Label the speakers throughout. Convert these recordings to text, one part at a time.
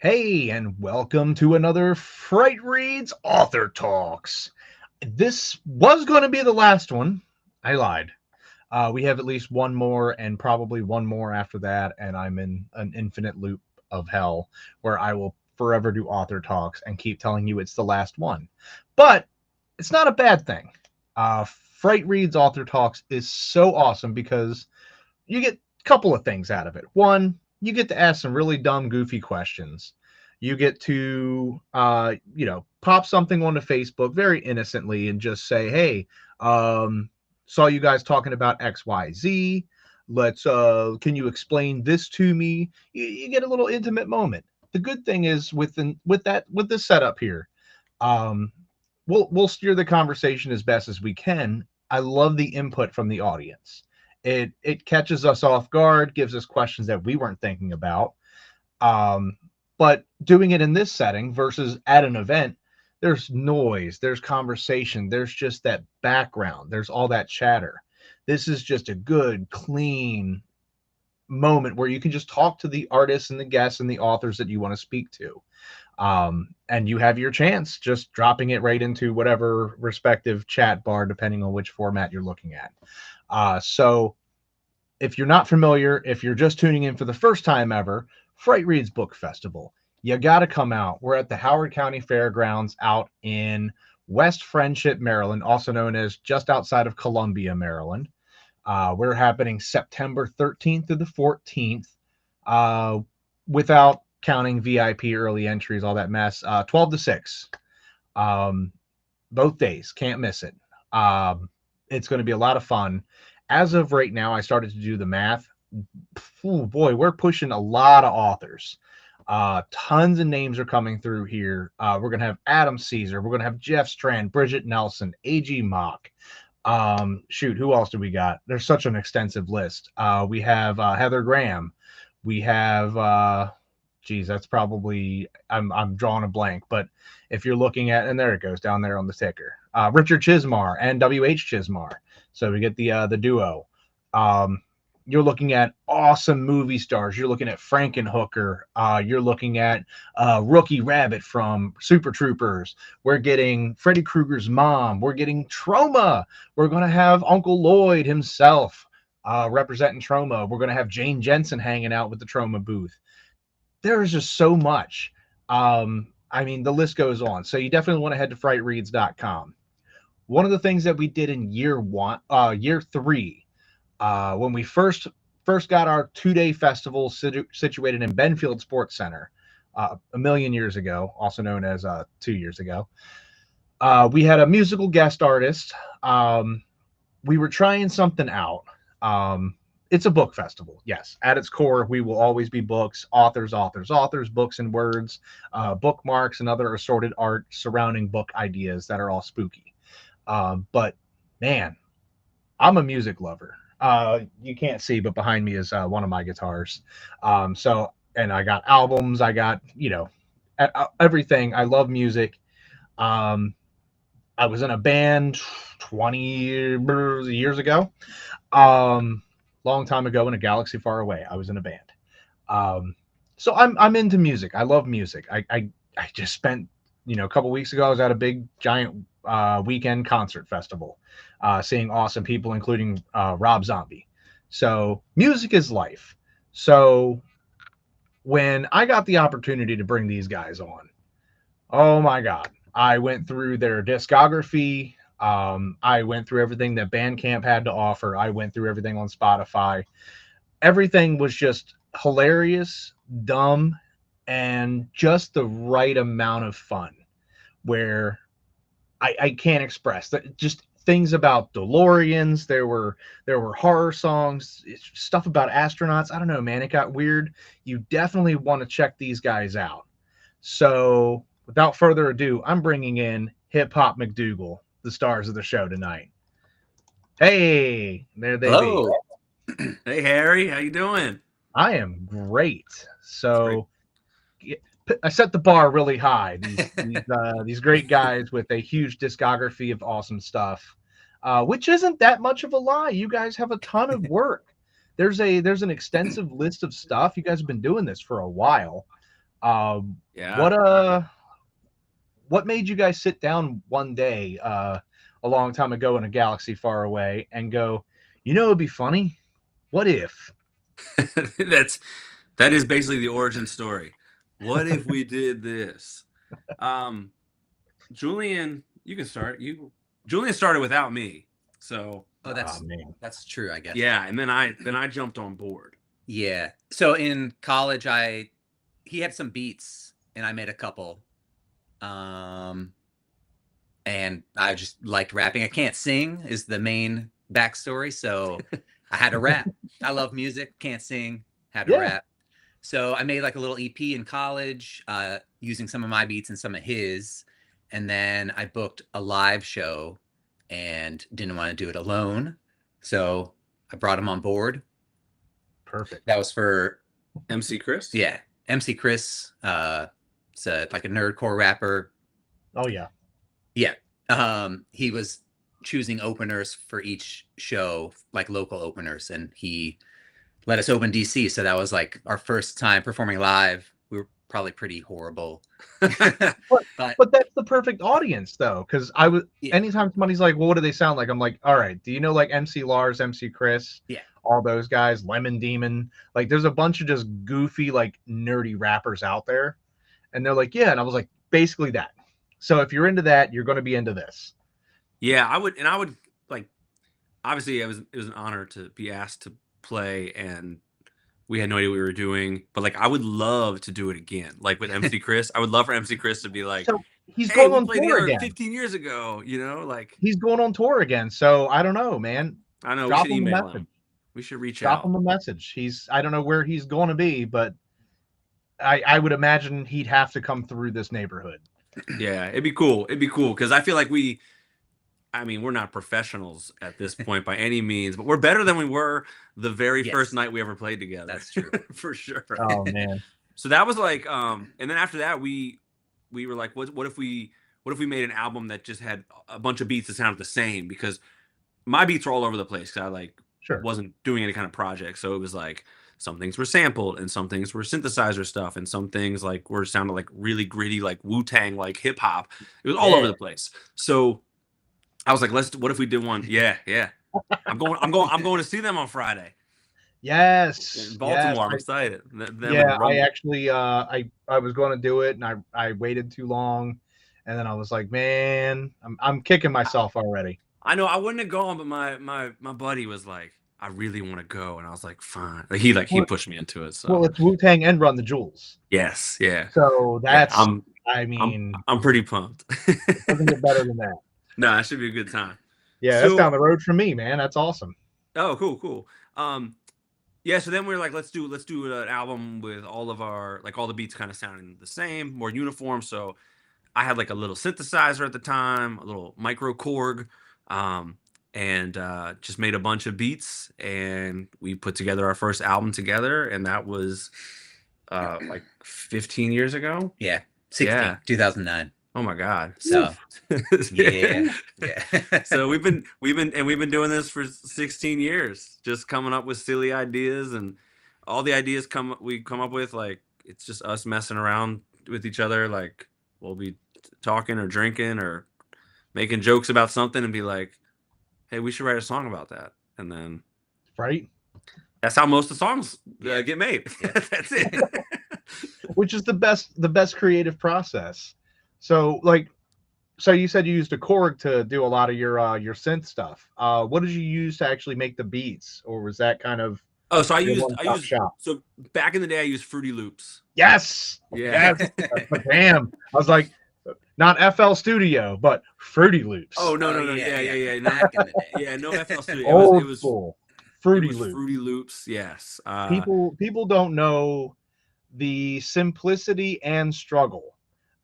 Speaker 1: Hey, and welcome to another Frightreads Author Talks. This was going to be the last one. I lied. We have at least one more and probably one more after that, and I'm in an infinite loop of hell where I will forever do author talks and keep telling you it's the last one. But it's not a bad thing. Frightreads Author Talks is so awesome because you get a couple of things out of it. One, you get to ask some really dumb, goofy questions. You get to, pop something onto Facebook very innocently and just say, "Hey, saw you guys talking about X, Y, Z. Can you explain this to me?" You get a little intimate moment. The good thing is with this setup here, um, we'll steer the conversation as best as we can. I love the input from the audience. It catches us off guard, gives us questions that we weren't thinking about. Um, but doing it in this setting versus at an event, there's noise, there's conversation, there's just that background, there's all that chatter. This is just a good, clean moment where you can just talk to the artists and the guests and the authors that you want to speak to. And you have your chance just dropping it right into whatever respective chat bar, depending on which format you're looking at. So if you're not familiar, if you're just tuning in for the first time ever, Frightreads Book Festival, you got to come out. We're at the Howard County Fairgrounds out in West Friendship, Maryland, also known as just outside of Columbia, Maryland. We're happening September 13th to the 14th, without counting VIP early entries, all that mess. 12 to 6. Both days. Can't miss it. It's going to be a lot of fun. As of right now, I started to do the math. Oh boy, we're pushing a lot of authors. Tons of names are coming through here. We're going to have Adam Caesar. We're going to have Jeff Strand, Bridget Nelson, A.G. Mock. Who else do we got? There's such an extensive list. We have Heather Graham. We have that's probably I'm drawing a blank, but if you're looking at, and there it goes down there on the ticker, Richard Chismar and W.H. Chismar. So we get the duo. You're looking at awesome movie stars. You're looking at Frankenhooker. You're looking at Rookie Rabbit from Super Troopers. We're getting Freddy Krueger's mom. We're getting Trauma. We're going to have Uncle Lloyd himself representing Trauma. We're going to have Jane Jensen hanging out with the Trauma booth. There's just so much. The list goes on. So you definitely want to head to frightreads.com. One of the things that we did in year 3, when we first got our 2-day festival situated in Benfield Sports Center a million years ago, also known as 2 years ago, we had a musical guest artist. We were trying something out. It's a book festival. Yes. At its core, we will always be books, authors, books and words, bookmarks, and other assorted art surrounding book ideas that are all spooky. But man, I'm a music lover. You can't see, but behind me is one of my guitars. And I got albums. I got, everything. I love music. I was in a band 20 years ago. Long time ago in a galaxy far away, I was in a band. So I'm into music. I love music. I just spent, a couple weeks ago, I was at a big giant weekend concert festival, seeing awesome people, including Rob Zombie. So music is life. So when I got the opportunity to bring these guys on, oh my God, I went through their discography. I went through everything that Bandcamp had to offer. I went through everything on Spotify. Everything was just hilarious, dumb, and just the right amount of fun where I can't express that. Just things about DeLoreans. There were horror songs, stuff about astronauts. I don't know, man. It got weird. You definitely want to check these guys out. So without further ado, I'm bringing in Hip Hop McDougal, the stars of the show tonight. Hey, there they
Speaker 2: Hello.
Speaker 1: be.
Speaker 2: Hey, Harry. How you doing?
Speaker 1: I am great. So I set the bar really high. These great guys with a huge discography of awesome stuff, which isn't that much of a lie. You guys have a ton of work. There's an extensive list of stuff. You guys have been doing this for a while.
Speaker 2: Yeah.
Speaker 1: What made you guys sit down one day a long time ago in a galaxy far away and go, it'd be funny? What if?
Speaker 2: That is basically the origin story. What if we did this? Um, Julian, you can start. Julian started without me. So
Speaker 3: Oh,
Speaker 1: Man.
Speaker 3: that's true, I guess.
Speaker 2: yeah, and then I jumped on board.
Speaker 3: Yeah. So in college, he had some beats, and I made a couple. And I just liked rapping. I can't sing is the main backstory, so I had to rap. I love music, can't sing, had to rap. So I made like a little EP in college, using some of my beats and some of his, and then I booked a live show and didn't want to do it alone, so I brought him on board.
Speaker 1: Perfect.
Speaker 3: That was for
Speaker 2: MC Chris?
Speaker 3: Yeah, MC Chris. It's like a nerdcore rapper.
Speaker 1: Oh yeah.
Speaker 3: Yeah. He was choosing openers for each show, like local openers, and he let us open DC. So that was like our first time performing live. We were probably pretty horrible.
Speaker 1: but that's the perfect audience though, because anytime somebody's like, well, what do they sound like? I'm like, all right, do you know like MC Lars, MC Chris?
Speaker 3: Yeah.
Speaker 1: All those guys, Lemon Demon. Like there's a bunch of just goofy, like nerdy rappers out there. And they're like, yeah. And I was like, basically that. So if you're into that, you're going to be into this.
Speaker 2: Yeah, I would like, obviously it was an honor to be asked to play, and we had no idea what we were doing, but like I would love to do it again. Like with MC Chris, I would love for MC Chris to be like,
Speaker 1: so he's going on tour again
Speaker 2: 15 years ago, like
Speaker 1: he's going on tour again. So I don't know, man.
Speaker 2: I know.
Speaker 1: Drop
Speaker 2: we should
Speaker 1: him
Speaker 2: email him. We should reach out.
Speaker 1: Drop him a message. I don't know where he's going to be, but I would imagine he'd have to come through this neighborhood.
Speaker 2: Yeah, it'd be cool. It'd be cool because I feel like we're not professionals at this point by any means, but we're better than we were the very first night we ever played together.
Speaker 3: That's true.
Speaker 2: For sure.
Speaker 1: Oh man.
Speaker 2: So that was like, and then after that we were like, what if we made an album that just had a bunch of beats that sounded the same? Because my beats were all over the place because I wasn't doing any kind of project. So it was like some things were sampled and some things were synthesizer stuff and some things like were sounded like really gritty, like Wu-Tang, like hip hop. It was all over the place. So I was like, what if we did one? Yeah. I'm going to see them on Friday.
Speaker 1: Yes.
Speaker 2: In Baltimore.
Speaker 1: Yes.
Speaker 2: I'm excited.
Speaker 1: I actually I was going to do it and I waited too long, and then I was like, man, I'm kicking myself already.
Speaker 2: I know I wouldn't have gone, but my buddy was like, I really want to go, and I was like, fine. Like he pushed me into it. So.
Speaker 1: Well, it's Wu-Tang and Run the Jewels.
Speaker 2: Yes, yeah.
Speaker 1: So that's
Speaker 2: I'm pretty pumped.
Speaker 1: It doesn't get better than that.
Speaker 2: No, it should be a good time.
Speaker 1: Yeah, that's down the road from me, man. That's awesome.
Speaker 2: Oh, cool. Yeah. So then we were like, let's do an album with all the beats kind of sounding the same, more uniform. So I had like a little synthesizer at the time, a little micro Korg. And just made a bunch of beats, and we put together our first album together, and that was like 15 years ago.
Speaker 3: Yeah, 2009.
Speaker 2: Oh my God!
Speaker 3: So yeah.
Speaker 2: So we've been doing this for 16 years, just coming up with silly ideas, and all the ideas we come up with, like it's just us messing around with each other. Like we'll be talking or drinking or making jokes about something, and be like, hey, we should write a song about that. And then that's how most of the songs get made. Yeah. That's it.
Speaker 1: Which is the best creative process. So you said you used a Korg to do a lot of your synth stuff. What did you use to actually make the beats? Or was that kind of
Speaker 2: so I used so back in the day I used Fruity Loops.
Speaker 1: Yes.
Speaker 2: Yeah.
Speaker 1: Yes. Damn. I was like, not FL Studio, but Fruity Loops.
Speaker 2: Oh no. Yeah. Back in the day. Yeah, no FL Studio.
Speaker 1: It was Fruity Loops.
Speaker 2: Fruity Loops, yes.
Speaker 1: People don't know the simplicity and struggle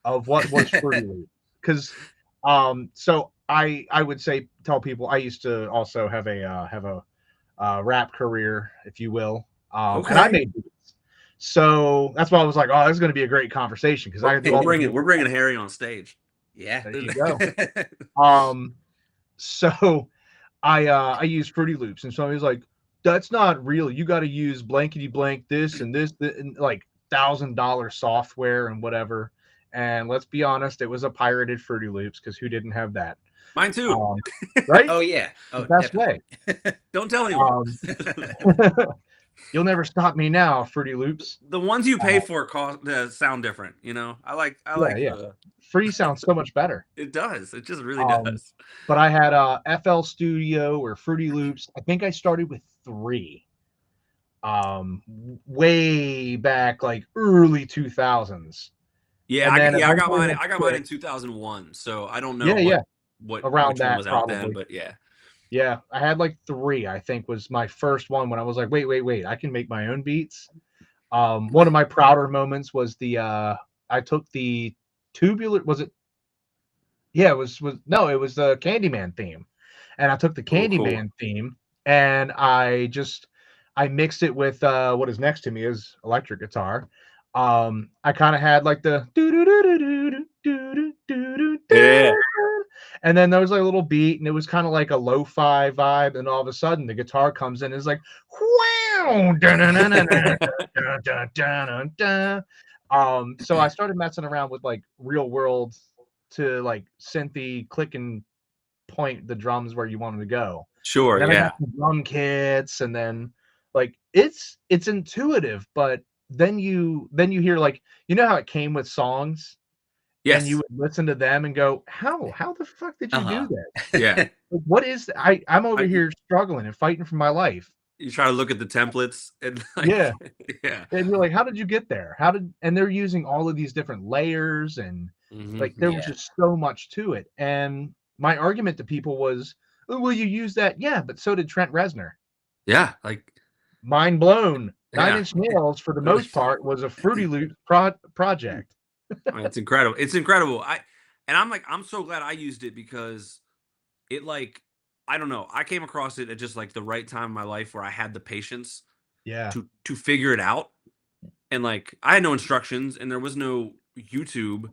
Speaker 1: of what was Fruity Loops. Because so I would tell people I used to also have a rap career, if you will.
Speaker 2: Okay.
Speaker 1: And I made beats. So that's why I was like, oh, this is going to be a great conversation because
Speaker 2: we're bringing Harry on stage.
Speaker 3: Yeah,
Speaker 1: there you go. So I used Fruity Loops, and somebody was like, "That's not real. You got to use blankety blank this and this," and like $1,000 software and whatever. And let's be honest, it was a pirated Fruity Loops, because who didn't have that?
Speaker 2: Mine too.
Speaker 1: Right?
Speaker 3: Oh yeah. Oh,
Speaker 1: the best way.
Speaker 2: Don't tell anyone.
Speaker 1: You'll never stop me now, Fruity Loops.
Speaker 2: The ones you pay for cost sound different. You know, I like.
Speaker 1: Free sounds so much better.
Speaker 2: It does. It just really does.
Speaker 1: But I had FL Studio or Fruity Loops. I think I started with 3. Way back, like early 2000s.
Speaker 2: Yeah, I got mine. I got mine in 2001. So I don't know. What
Speaker 1: around that
Speaker 2: was
Speaker 1: probably.
Speaker 2: out then, but yeah.
Speaker 1: Yeah, I had like 3. I think was my first one when I was like, wait, I can make my own beats. One of my prouder moments was the I took the tubular. Was it? Yeah, it was the Candyman theme, and I took the Candyman theme and I mixed it with what is next to me is electric guitar. I kind of had like the and then there was like a little beat, and it was kind of like a lo-fi vibe, and all of a sudden the guitar comes in, and it's like wow. So I started messing around with like real world to like synthy click and point the drums where you want them to go.
Speaker 2: Sure,
Speaker 1: then I got some drum kits, and then like it's intuitive, but then you hear like, you know how it came with songs.
Speaker 2: Yes.
Speaker 1: And you would listen to them and go, how the fuck did you do that?
Speaker 2: Yeah.
Speaker 1: Like, what is I'm over here struggling and fighting for my life.
Speaker 2: You try to look at the templates and like,
Speaker 1: yeah.
Speaker 2: And
Speaker 1: you're like, how did you get there? And they're using all of these different layers, and like there was just so much to it. And my argument to people was, oh, will you use that? Yeah, but so did Trent Reznor.
Speaker 2: Yeah, like
Speaker 1: mind blown. 9 Inch Nails, for the most part, was a Fruity Loop project.
Speaker 2: It's incredible. It's incredible. I'm so glad I used it, because it, like, I don't know, I came across it at just like the right time in my life where I had the patience to figure it out. And like, I had no instructions, and there was no YouTube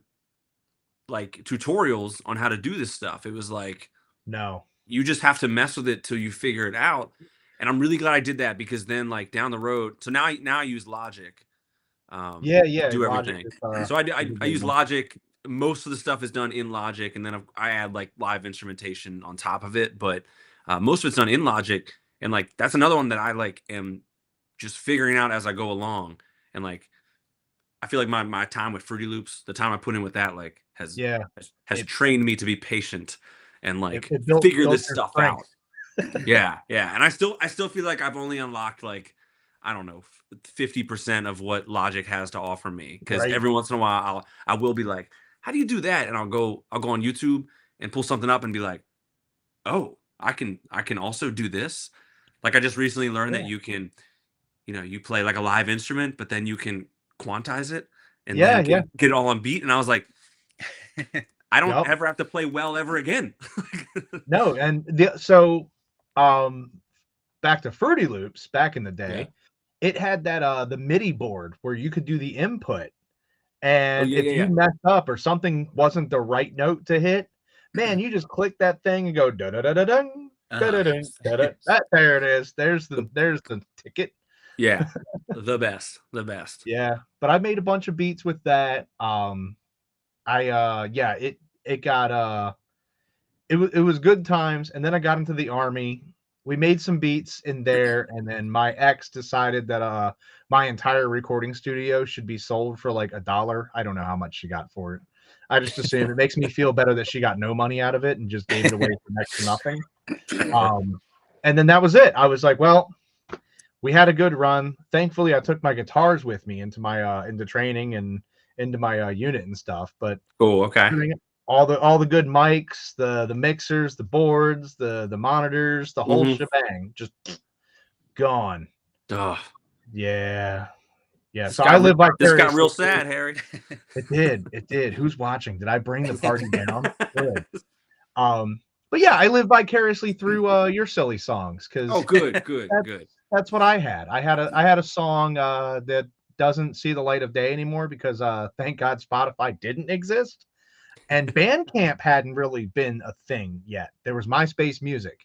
Speaker 2: like tutorials on how to do this stuff. It was like,
Speaker 1: no,
Speaker 2: you just have to mess with it till you figure it out. And I'm really glad I did that, because then like down the road, so now I use Logic. To do everything. So I use Logic. Most of the stuff is done in Logic, and then I add like live instrumentation on top of it. But most of it's done in Logic, and like that's another one that I like am just figuring out as I go along. And like I feel like my time with Fruity Loops, the time I put in with that, like has trained me to be patient and like figure this stuff out. yeah, and I still feel like I've only unlocked like, I don't know, 50% of what Logic has to offer me, because every once in a while I will be like, how do you do that? And I'll go on YouTube and pull something up and be like, oh, I can also do this. Like I just recently learned that you can, you play like a live instrument, but then you can quantize it and get it all on beat. And I was like, I don't ever have to play well ever again.
Speaker 1: No, and so back to Fruity Loops back in the day. It had that the MIDI board where you could do the input, and if you messed up or something wasn't the right note to hit, man, you just click that thing and go da da da da dun, da da da da. There it is. There's the ticket.
Speaker 2: Yeah, the best.
Speaker 1: Yeah, but I made a bunch of beats with that. It was good times, and then I got into the Army. We made some beats in there, and then my ex decided that my entire recording studio should be sold for like $1. I don't know how much she got for it. I just assume it makes me feel better that she got no money out of it and just gave it away for next to nothing. And then that was it. I was like, well, we had a good run. Thankfully, I took my guitars with me into my into training and into my unit and stuff. But all the good mics, the mixers, the boards, the monitors, the whole shebang, just gone. Yeah. So I live vicariously.
Speaker 2: This got real sad, Harry.
Speaker 1: It did. Who's watching? Did I bring the party down? Good. But yeah, I live vicariously through your silly songs, because
Speaker 2: good.
Speaker 1: That's what I had. I had a song that doesn't see the light of day anymore, because thank God Spotify didn't exist. And Bandcamp hadn't really been a thing yet. There was MySpace Music,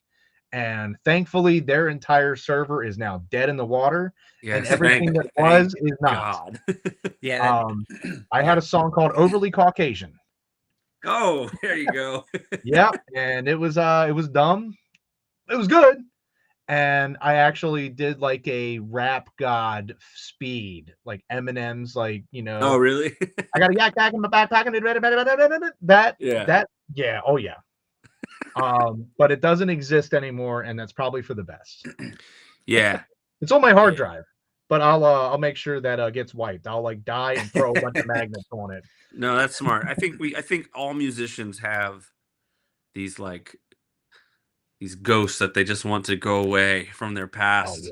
Speaker 1: And thankfully, their entire server is now dead in the water, and
Speaker 2: Yes,
Speaker 1: everything that was is not.
Speaker 2: God.
Speaker 3: Yeah.
Speaker 1: I had a song called "Overly Caucasian."
Speaker 2: Oh, there you go.
Speaker 1: Yeah, and it was dumb. It was good. And I actually did like a rap god speed, like Eminem's, like, you know.
Speaker 2: Oh, really?
Speaker 1: I got a yak back in my backpack and that, yeah, oh yeah. But it doesn't exist anymore, and that's probably for the best.
Speaker 2: Yeah.
Speaker 1: It's on my hard drive, but I'll make sure that gets wiped. I'll like die and throw a bunch of magnets on it.
Speaker 2: No, that's smart. I think all musicians have these ghosts that they just want to go away from their past.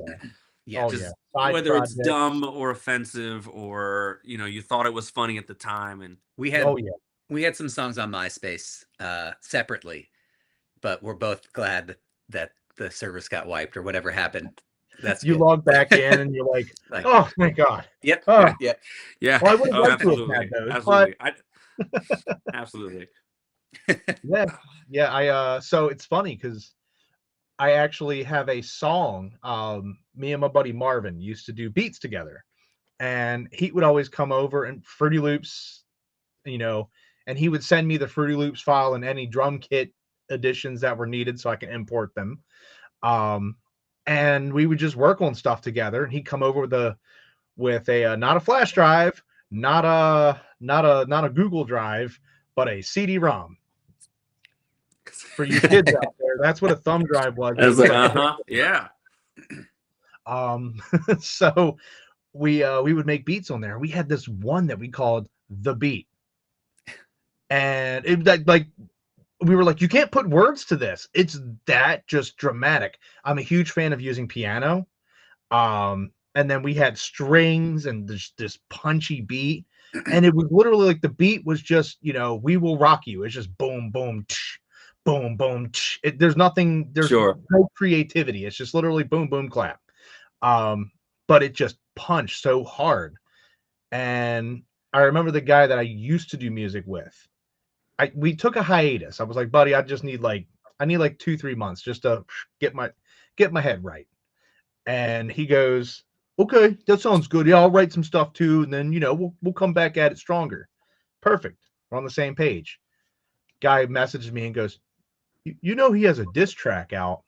Speaker 2: Whether it's dumb or offensive, or you thought it was funny at the time. And
Speaker 3: we had some songs on MySpace separately, but we're both glad that the servers got wiped or whatever happened. That's
Speaker 1: you
Speaker 3: good.
Speaker 1: log back in and you're like, oh my god.
Speaker 3: Yep.
Speaker 1: Oh.
Speaker 2: Yeah.
Speaker 1: Well, I would have liked
Speaker 2: absolutely.
Speaker 1: To have
Speaker 2: absolutely.
Speaker 1: but...
Speaker 2: Absolutely.
Speaker 1: Yeah. So it's funny because I actually have a song. Me and my buddy Marvin used to do beats together, and he would always come over and Fruity Loops, and he would send me the Fruity Loops file and any drum kit additions that were needed so I can import them. And we would just work on stuff together, and he'd come over with a not a flash drive, not a Google Drive, but a CD-ROM. For you kids out there, that's what a thumb drive was.
Speaker 2: I was like, yeah.
Speaker 1: So we would make beats on there. We had this one that we called The Beat, and it like we were like, you can't put words to this. It's that just dramatic. I'm a huge fan of using piano. And then we had strings and this punchy beat. And it was literally like the beat was just, We Will Rock You. It's just boom, boom, tsh, boom, boom. Tsh. There's no creativity. It's just literally boom, boom, clap. But it just punched so hard. And I remember the guy that I used to do music with. We took a hiatus. I was like, buddy, I need like 2-3 months just to get my head right. And he goes, okay, that sounds good. Yeah, I'll write some stuff too, and then we'll come back at it stronger. Perfect. We're on the same page. Guy messages me and goes, he has a diss track out.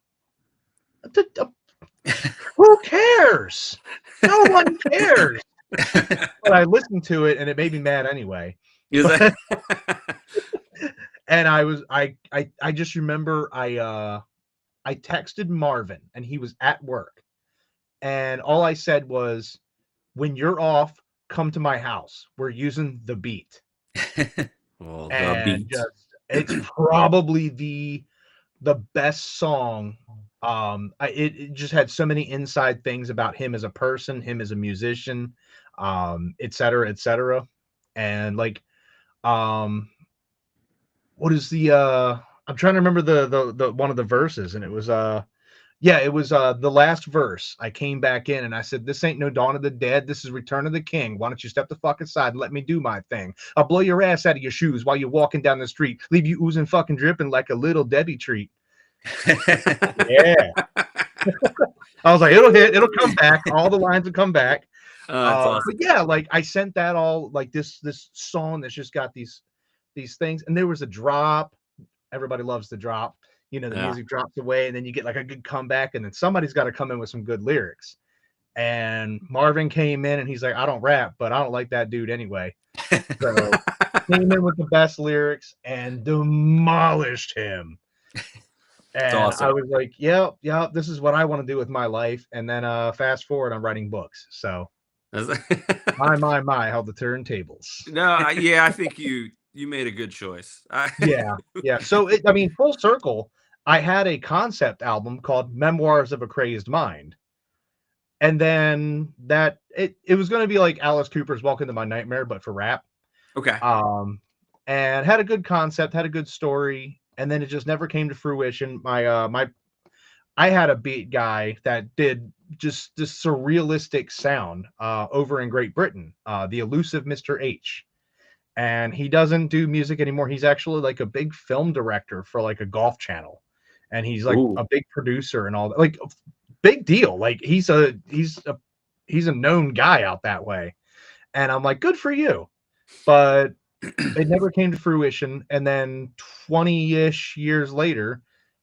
Speaker 1: Who cares? No one cares. But I listened to it and it made me mad anyway. And I just remember I texted Marvin and he was at work, and all I said was, when you're off, come to my house. We're using The Beat.
Speaker 2: Well,
Speaker 1: The Beat. It's probably the best song. It just had so many inside things about him as a person, him as a musician, et cetera, et cetera. And like, what is the I'm trying to remember the one of the verses, and it was it was the last verse. I came back in and I said, this ain't no Dawn of the Dead, this is Return of the King. Why don't you step the fuck aside and let me do my thing? I'll blow your ass out of your shoes while you're walking down the street, leave you oozing fucking dripping like a little Debbie treat. Yeah. I was like, it'll come back, all the lines will come back. Awesome. But yeah, like I sent that all, like this song that's just got these things, and there was a drop. Everybody loves the drop. The music drops away, and then you get like a good comeback, and then somebody's got to come in with some good lyrics. And Marvin came in, and he's like, I don't rap, but I don't like that dude anyway. So came in with the best lyrics and demolished him. And awesome. I was like, yeah, this is what I want to do with my life. And then fast forward, I'm writing books. So my, how the turntables.
Speaker 2: No, yeah, I think you made a good choice.
Speaker 1: Yeah. So full circle, I had a concept album called Memoirs of a Crazed Mind. And then it was going to be like Alice Cooper's Welcome to My Nightmare, but for rap.
Speaker 2: Okay.
Speaker 1: And had a good concept, had a good story, and then it just never came to fruition. I had a beat guy that did just this surrealistic sound over in Great Britain, the elusive Mr. H. And he doesn't do music anymore. He's actually like a big film director for like a golf channel. and he's like a big producer and all that, like big deal. Like he's a known guy out that way. And I'm like, good for you. But it never came to fruition. And then 20-ish years later,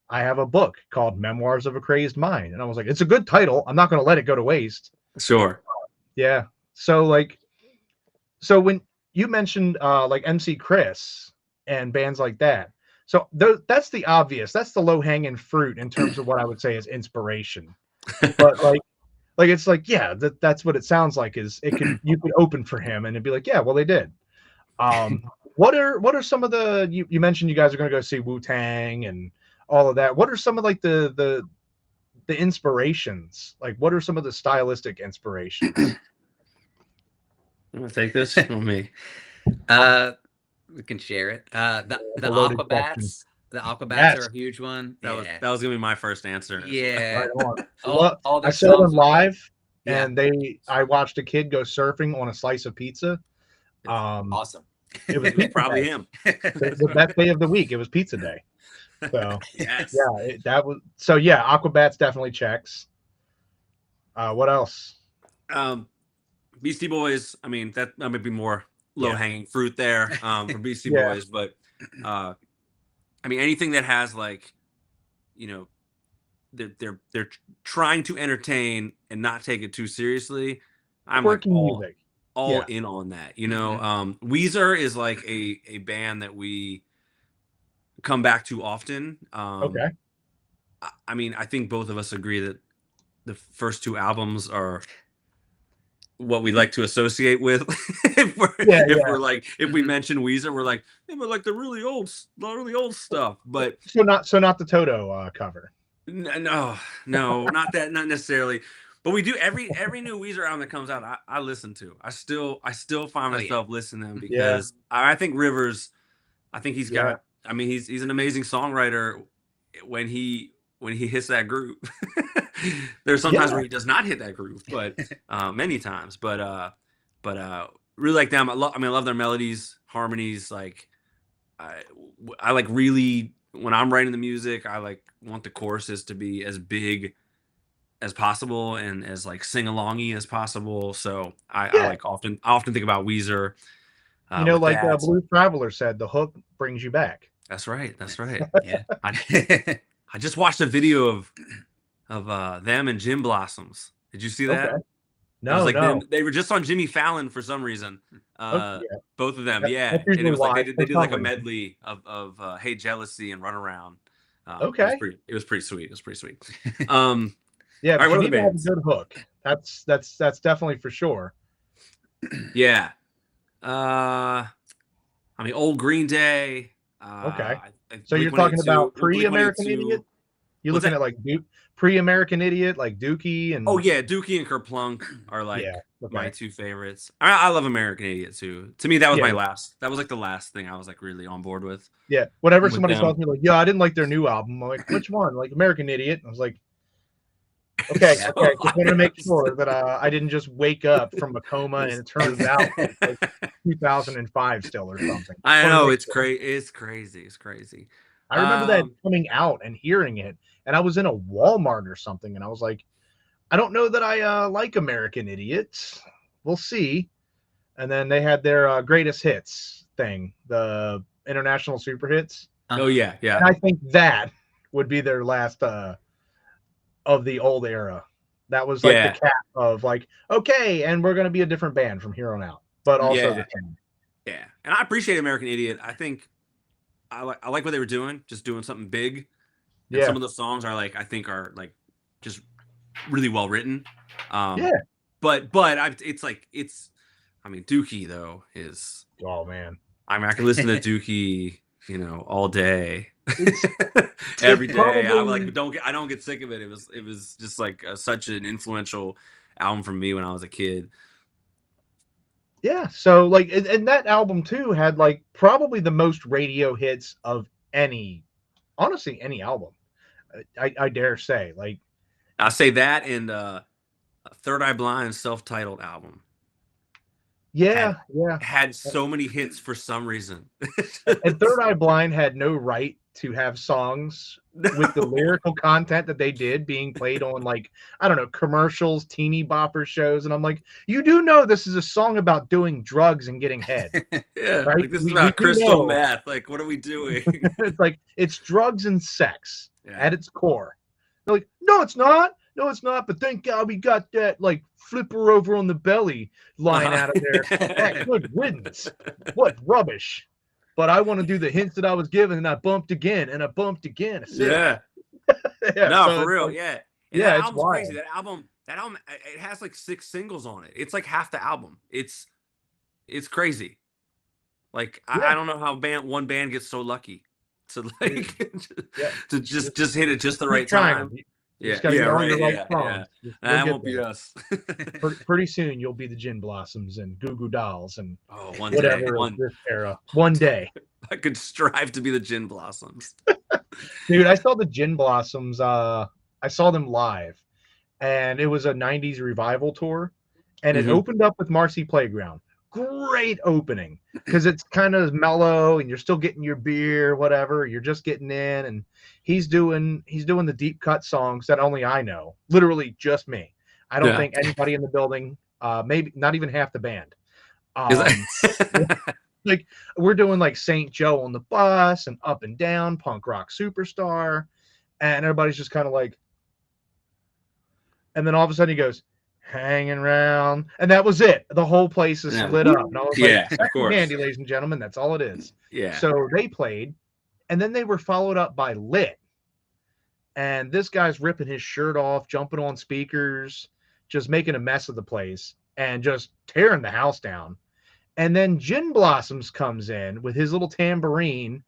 Speaker 1: I have a book called Memoirs of a Crazed Mind. And I was like, it's a good title. I'm not going to let it go to waste.
Speaker 2: Sure.
Speaker 1: Yeah. So when you mentioned like MC Chris and bands like that, so that's the obvious, that's the low hanging fruit in terms of what I would say is inspiration. But like it's like, yeah, that's what it sounds like, is you could open for him and it'd be like, yeah, well, they did. What are some of the, you mentioned you guys are going to go see Wu-Tang and all of that. What are some of like the inspirations? Like, what are some of the stylistic inspirations?
Speaker 2: I'm gonna take this on me.
Speaker 3: We can share it. The Aquabats. The Aquabats are a huge one.
Speaker 2: That was gonna be my first answer.
Speaker 3: Yeah.
Speaker 1: Right, I saw them live, and I watched a kid go surfing on a slice of pizza.
Speaker 3: Awesome.
Speaker 2: It was probably him.
Speaker 1: The best day of the week. It was pizza day. So
Speaker 2: yes.
Speaker 1: Aquabats definitely checks. What else?
Speaker 2: Beastie Boys. I mean, that might be more low hanging fruit there for Beastie Boys, but I mean, anything that has like, you know, they're trying to entertain and not take it too seriously. I'm like all in on that. You know, Weezer is like a band that we come back to often.
Speaker 1: Okay.
Speaker 2: I mean, I think both of us agree that the first two albums are what we like to associate with. if we mention Weezer, we're like, they were like the really old stuff. But
Speaker 1: so not the Toto cover.
Speaker 2: No, not that, not necessarily. But we do every new Weezer album that comes out, I listen to. I still find myself listening to them because I think Rivers, I think he's got. I mean, he's an amazing songwriter when he hits that groove. There's sometimes where he does not hit that groove, but many times. But really like them. I love their melodies, harmonies. Like I like really, when I'm writing the music, I like want the choruses to be as big as possible and as like sing-alongy as possible. So I often think about Weezer.
Speaker 1: Like Blue Traveler said, the hook brings you back.
Speaker 2: That's right. Yeah. I just watched a video of them and Gin Blossoms. Did you see that?
Speaker 1: Okay. No,
Speaker 2: they were just on Jimmy Fallon for some reason. Both of them, and it was like they did like a medley of Hey Jealousy and Run Around. It was pretty sweet.
Speaker 1: Yeah,
Speaker 2: all right, what are the
Speaker 1: bands? A good hook. That's definitely for sure.
Speaker 2: Yeah. I mean, old Green Day.
Speaker 1: Okay. So you're talking about pre-American Idiot? You're looking at like pre-American Idiot, like Dookie and
Speaker 2: Dookie and Kerplunk are like my two favorites. I love American Idiot too. To me, that was that was like the last thing I was like really on board with.
Speaker 1: Yeah. Whenever somebody tells me like, I didn't like their new album, I'm like, which one? Like American Idiot? I was like, okay. Just want to make sure that I didn't just wake up from a coma and it turns out like 2005 still or something.
Speaker 2: I know, it's crazy. It's crazy.
Speaker 1: I remember that coming out and hearing it, and I was in a Walmart or something, and I was like, I don't know that I like American Idiots. We'll see. And then they had their greatest hits thing, the international super hits.
Speaker 2: Oh yeah.
Speaker 1: And I think that would be their last of the old era. That was like the cap of like, okay, and we're gonna be a different band from here on out, but also the same.
Speaker 2: Yeah, and I appreciate American Idiot. I think I like what they were doing, just doing something big. And some of the songs are like, I think are like just really well written. But it's I mean, Dookie though is,
Speaker 1: oh man,
Speaker 2: I mean, I can listen to Dookie, all day. Every day. I'm like, I don't get sick of it. It was just like such an influential album for me when I was a kid.
Speaker 1: Yeah, so like, and that album too had like probably the most radio hits of any album. I dare say, like,
Speaker 2: I say that and Third Eye Blind's self-titled album. had so many hits for some reason.
Speaker 1: And Third Eye Blind had no right to have songs with the lyrical content that they did being played on, like, I don't know, commercials, teeny bopper shows. And I'm like, you do know this is a song about doing drugs and getting head.
Speaker 2: Yeah,
Speaker 1: right?
Speaker 2: Like, this is about crystal meth. Like, what are we doing?
Speaker 1: It's like, it's drugs and sex at its core. They're like, no, it's not. No, it's not. But thank God we got that, like, flipper over on the belly line out of there. That good riddance. What rubbish. But I want to do the hints that I was given, and I bumped again, and I bumped again.
Speaker 2: Yeah. No, so for real. Like, yeah. And that album's crazy. That album, it has like 6 singles on it. It's like half the album. It's crazy. Like, I don't know how one band gets so lucky to like to just hit it just the right time. That won't be us.
Speaker 1: Pretty soon you'll be the Gin Blossoms and Goo Goo Dolls and
Speaker 2: this
Speaker 1: era. One day
Speaker 2: I could strive to be the Gin Blossoms.
Speaker 1: Dude, I saw the Gin Blossoms. I saw them live, and it was a '90s revival tour, and it opened up with Marcy Playground. Great opening because it's kind of mellow and you're still getting your beer, whatever. You're just getting in, and he's doing the deep cut songs that only I know. Literally just me. I don't think anybody in the building, maybe not even half the band. Like, we're doing like St. Joe on the Bus and Up and Down, Punk Rock Superstar, and everybody's just kind of like, and then all of a sudden he goes, hanging around, and that was it. The whole place is lit up. And I was like,
Speaker 2: of course.
Speaker 1: Candy, ladies and gentlemen, that's all it is.
Speaker 2: Yeah.
Speaker 1: So they played, and then they were followed up by Lit. And this guy's ripping his shirt off, jumping on speakers, just making a mess of the place, and just tearing the house down. And then Gin Blossoms comes in with his little tambourine,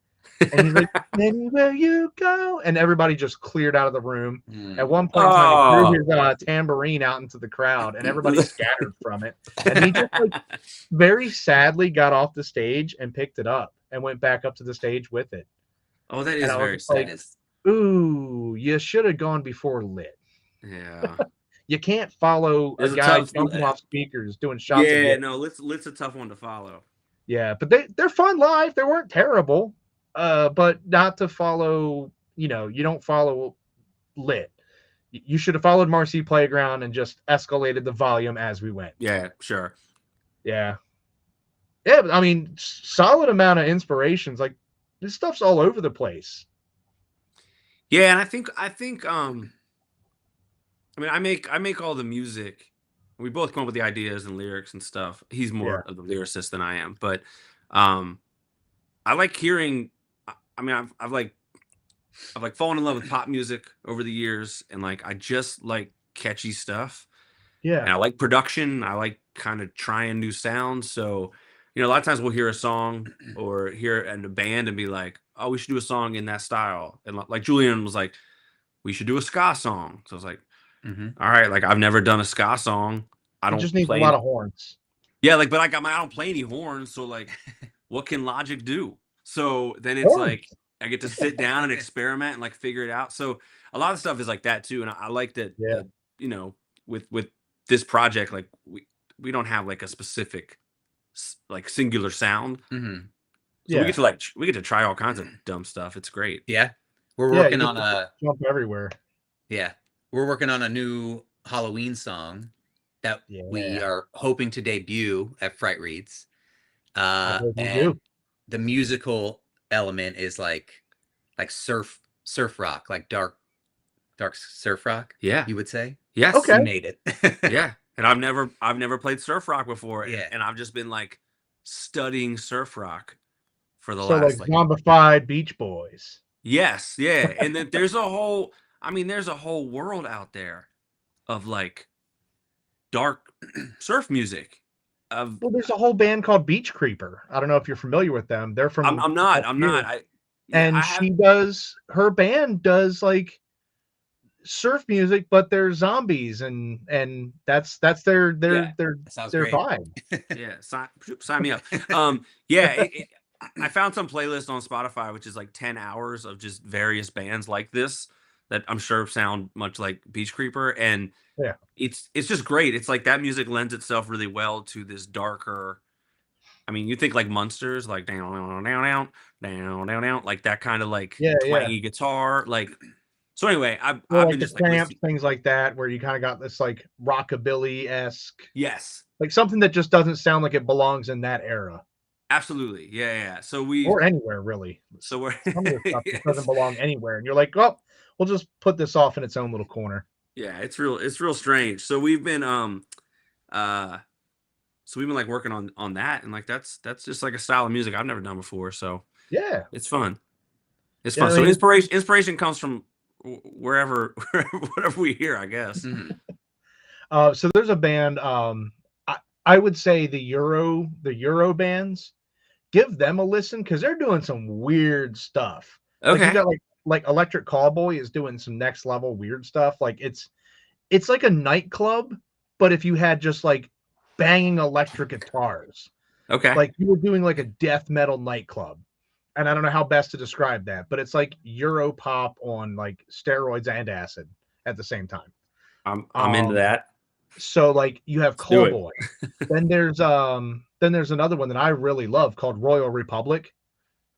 Speaker 1: and he's like, anywhere you go. And everybody just cleared out of the room. At one point in time, he threw his tambourine out into the crowd, and everybody scattered from it. And he just, like, very sadly got off the stage and picked it up and went back up to the stage with it.
Speaker 2: Oh, that is very sad.
Speaker 1: Like, ooh, you should have gone before Lit.
Speaker 2: Yeah.
Speaker 1: You can't follow a guy jumping off speakers doing shots.
Speaker 2: Yeah, no, Lit's a tough one to follow.
Speaker 1: Yeah, but they're fun live. They weren't terrible. But not to follow, you don't follow Lit. You should have followed Marcy Playground and just escalated the volume as we went.
Speaker 2: Yeah, sure.
Speaker 1: Yeah. Yeah, I mean, solid amount of inspirations. Like, this stuff's all over the place.
Speaker 2: Yeah, and I think I mean, I make all the music. We both come up with the ideas and lyrics and stuff. He's more of the lyricist than I am, but I like hearing. I mean, I've fallen in love with pop music over the years, and like I just like catchy stuff.
Speaker 1: Yeah,
Speaker 2: and I like production. I like kind of trying new sounds. So, a lot of times we'll hear a song or hear it in a band and be like, "Oh, we should do a song in that style." And like Julian was like, "We should do a ska song." So I was like, "All right." Like, I've never done a ska song. I don't
Speaker 1: just need
Speaker 2: play
Speaker 1: a lot of horns.
Speaker 2: Yeah, like, but I don't play any horns. So like, what can Logic do? So then it's like I get to sit down and experiment and like figure it out. So a lot of stuff is like that too, and I like that. With this project, like we don't have like a specific like singular sound. So we get to try all kinds of dumb stuff. It's great.
Speaker 3: Yeah, we're working on
Speaker 1: jump everywhere.
Speaker 3: Yeah, we're working on a new Halloween song that we are hoping to debut at Frightreads. And the musical element is like surf rock, like dark surf rock.
Speaker 2: Yeah,
Speaker 3: you would say.
Speaker 2: Yes.
Speaker 3: Okay. You made it.
Speaker 2: Yeah, and I've never played surf rock before.
Speaker 3: Yeah,
Speaker 2: and I've just been like studying surf rock for the last
Speaker 1: like zombified Beach Boys.
Speaker 2: Yes, yeah, and then there's a whole world out there of like dark surf music.
Speaker 1: Well, there's a whole band called Beach Creeper. I don't know if you're familiar with them. They're from.
Speaker 2: I'm not.
Speaker 1: Her band does like surf music, but they're zombies, and that's their vibe.
Speaker 2: Yeah, sign me up. I found some playlist on Spotify, which is like 10 hours of just various bands like this. that I'm sure sound much like Beach Creeper, and
Speaker 1: yeah,
Speaker 2: it's just great. It's like that music lends itself really well to this darker. I mean, you think like Munsters, like down, like that kind of like twangy guitar, like. So anyway, I've
Speaker 1: like
Speaker 2: been
Speaker 1: the
Speaker 2: just
Speaker 1: Cramps, things like that, where you kind of got this like rockabilly-esque.
Speaker 2: Yes.
Speaker 1: Like something that just doesn't sound like it belongs in that era.
Speaker 2: Absolutely. Yeah. So
Speaker 1: or anywhere really.
Speaker 2: So we're
Speaker 1: some of the stuff that doesn't belong anywhere, and you're like, oh, we'll just put this off in its own little corner.
Speaker 2: Yeah, it's real strange. So we've been like working on that, and like that's just like a style of music I've never done before. So
Speaker 1: yeah,
Speaker 2: it's fun. It's fun. I mean, so inspiration comes from wherever whatever we hear, I guess.
Speaker 1: Mm-hmm. So there's a band. I would say the Euro bands. Give them a listen because they're doing some weird stuff.
Speaker 2: Okay.
Speaker 1: Like you got like Electric Callboy is doing some next level weird stuff. Like it's like a nightclub, but if you had just like banging electric guitars.
Speaker 2: Okay.
Speaker 1: Like you were doing like a death metal nightclub. And I don't know how best to describe that, but it's like Euro pop on like steroids and acid at the same time.
Speaker 2: I'm into that.
Speaker 1: So like you have Callboy. then there's another one that I really love called Royal Republic.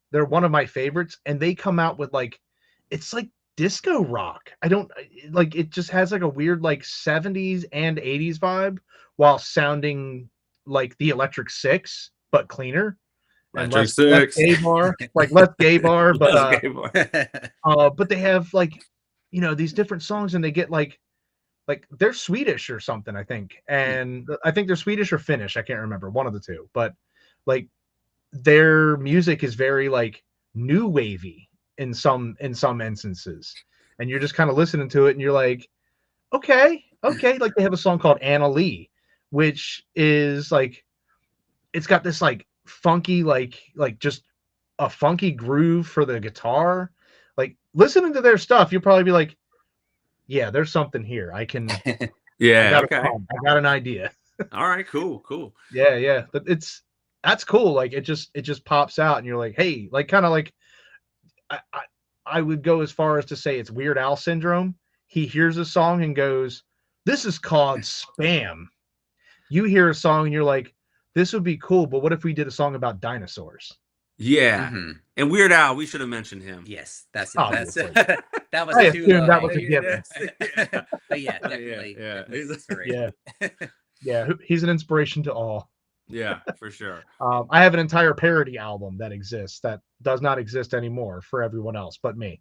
Speaker 1: They're one of my favorites, and they come out with like it's like disco rock. I don't like it, just has like a weird like 70s and 80s vibe while sounding like the Electric Six, but cleaner. And less gay bar, less gay bar, but but they have like these different songs, and they get like they're Swedish or something, I think, and I think they're Swedish or Finnish, I can't remember, one of the two, but like their music is very like new wavy in some instances, and you're just kind of listening to it, and you're like, okay, like they have a song called Anna Lee, which is like it's got this like funky like just a funky groove for the guitar. Like listening to their stuff, you'll probably be like, yeah, there's something here. I can I got an idea.
Speaker 2: All right, cool.
Speaker 1: Yeah, but that's cool. Like it just pops out, and you're like, hey, like kind of like I would go as far as to say it's Weird Al syndrome. He hears a song and goes, this is called Spam. You hear a song and you're like, this would be cool, but what if we did a song about dinosaurs?
Speaker 2: Yeah. Mm-hmm. And Weird Al, we should have mentioned him.
Speaker 3: Yes, that was
Speaker 1: that was a given.
Speaker 3: But yeah, definitely.
Speaker 1: Yeah, he's an inspiration to all.
Speaker 2: Yeah, for sure.
Speaker 1: I have an entire parody album that exists that does not exist anymore for everyone else but me.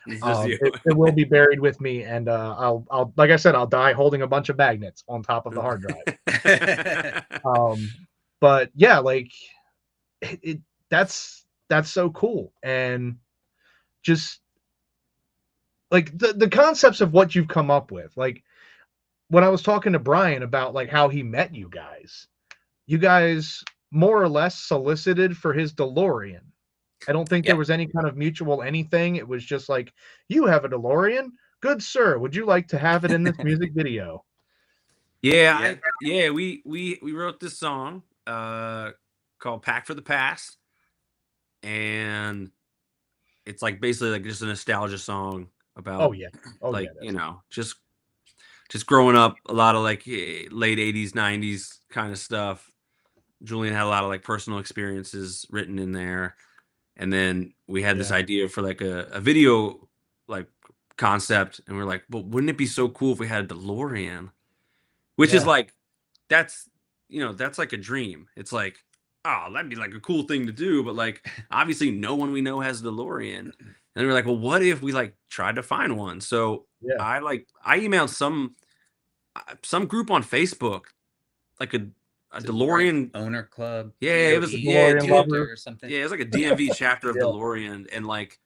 Speaker 1: It will be buried with me, and I'll like I said, I'll die holding a bunch of magnets on top of the hard drive. But yeah, like that's so cool, and just like the concepts of what you've come up with. Like when I was talking to Brian about like how he met you guys more or less solicited for his DeLorean. I don't think there was any kind of mutual anything. It was just like, you have a DeLorean? Good sir, would you like to have it in this music video?
Speaker 2: Yeah. We wrote this song called Pack for the Past, and it's like basically like just a nostalgia song about just growing up, a lot of like late 80s 90s kind of stuff. Julian had a lot of like personal experiences written in there, and then we had this idea for like a video like concept, and we're like, well, wouldn't it be so cool if we had a DeLorean? Which is like, that's like a dream. It's like, oh, that'd be like a cool thing to do, but like obviously no one we know has a DeLorean. And we're like, well, what if we like tried to find one? So I emailed some group on Facebook, like a DeLorean
Speaker 3: owner club.
Speaker 2: Yeah, it was
Speaker 1: DeLorean
Speaker 3: or something.
Speaker 2: Yeah, it was like a DMV chapter of DeLorean, and like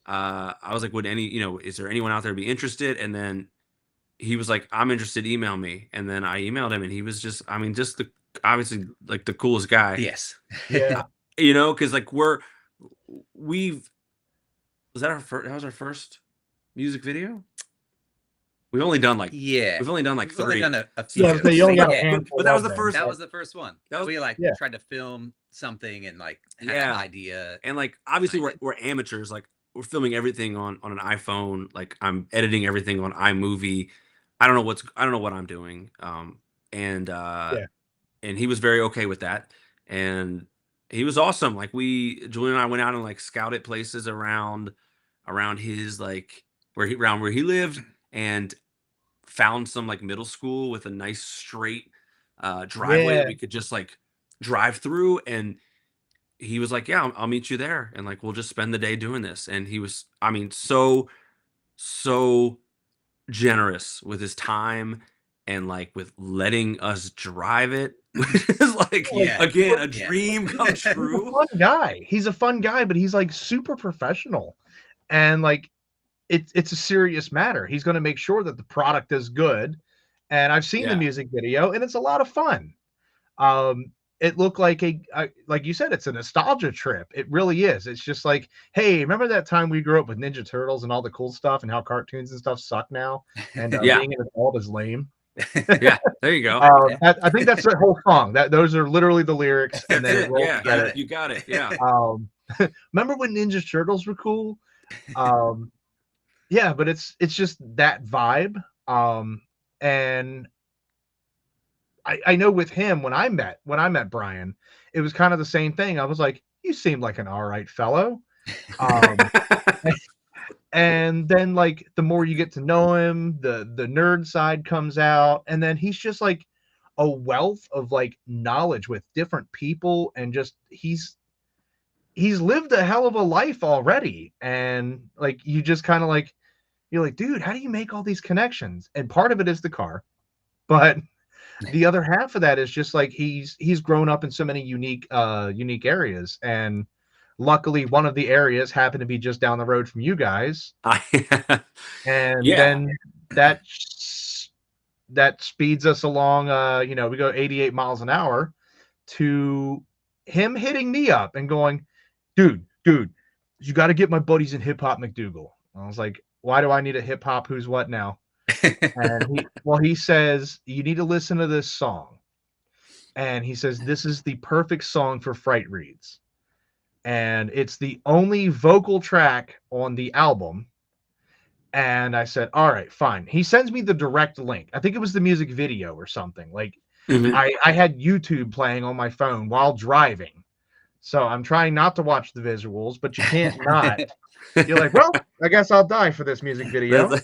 Speaker 2: I was like, would is there anyone out there be interested? And then he was like, I'm interested, email me. And then I emailed him, and he was just obviously like the coolest guy.
Speaker 3: Yes.
Speaker 1: Yeah.
Speaker 2: Because like that was our first music video? We've only done like we've only done like three.
Speaker 3: Only done a few.
Speaker 1: But
Speaker 2: that was the first.
Speaker 3: That was the first one. We tried to film something and like had an idea.
Speaker 2: And like obviously we're amateurs. Like we're filming everything on an iPhone. Like I'm editing everything on iMovie. I don't know what I'm doing. And he was very okay with that. And he was awesome. Like Julian and I went out and like scouted places around his like where he lived, and found some like middle school with a nice straight driveway that we could just like drive through. And he was like, yeah, I'll meet you there, and like we'll just spend the day doing this. And he was, I mean, so generous with his time and like with letting us drive it. Which is like, again, a dream come true.
Speaker 1: He's a fun guy, but he's like super professional, and like it's a serious matter. He's going to make sure that the product is good. And I've seen the music video, and it's a lot of fun. It looked like like you said, it's a nostalgia trip. It really is. It's just like, hey, remember that time we grew up with Ninja Turtles and all the cool stuff, and how cartoons and stuff suck now, and being an adult is lame.
Speaker 2: Yeah, there you go.
Speaker 1: I think that's the whole song. Those are literally the lyrics, and then
Speaker 2: you got it. Yeah.
Speaker 1: Remember when Ninja Turtles were cool? Yeah, but it's just that vibe. And I know with him, when I met Brian, it was kind of the same thing. I was like, you seem like an all right fellow. And then like the more you get to know him, the nerd side comes out, and then he's just like a wealth of like knowledge with different people, and just he's lived a hell of a life already. And like you just kind of like, you're like, dude, how do you make all these connections? And part of it is the car, but the other half of that is just like he's grown up in so many unique areas, and luckily one of the areas happened to be just down the road from you guys. And then that speeds us along. We go 88 miles an hour to him hitting me up and going, dude, you got to get my buddies in Hip Hop McDougal. I was like, why do I need a hip hop who's what now? And he says, you need to listen to this song. And he says, this is the perfect song for Frightreads. And it's the only vocal track on the album. And I said, all right, fine. He sends me the direct link. I think it was the music video or something. Like I had YouTube playing on my phone while driving. So I'm trying not to watch the visuals, but you can't not. You're like, well, I guess I'll die for this music video.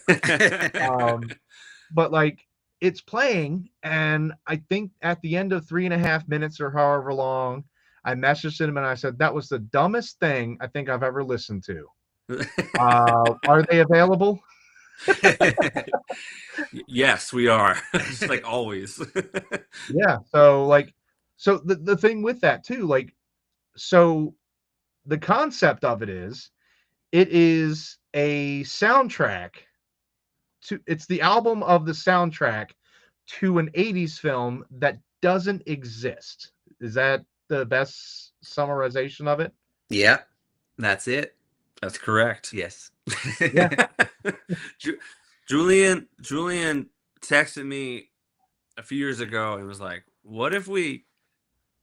Speaker 1: But like it's playing, and I think at the end of 3.5 minutes or however long, I messaged him and I said, that was the dumbest thing I think I've ever listened to. Are they available?
Speaker 2: Yes, we are. Just like always.
Speaker 1: Yeah. So the thing with that too, like, so the concept of it is a soundtrack it's the album of the soundtrack to an 80s film that doesn't exist. Is that the best summarization of it?
Speaker 3: Yeah, that's it.
Speaker 2: That's correct.
Speaker 3: Yes.
Speaker 1: Yeah.
Speaker 2: Julian texted me a few years ago and was like, what if we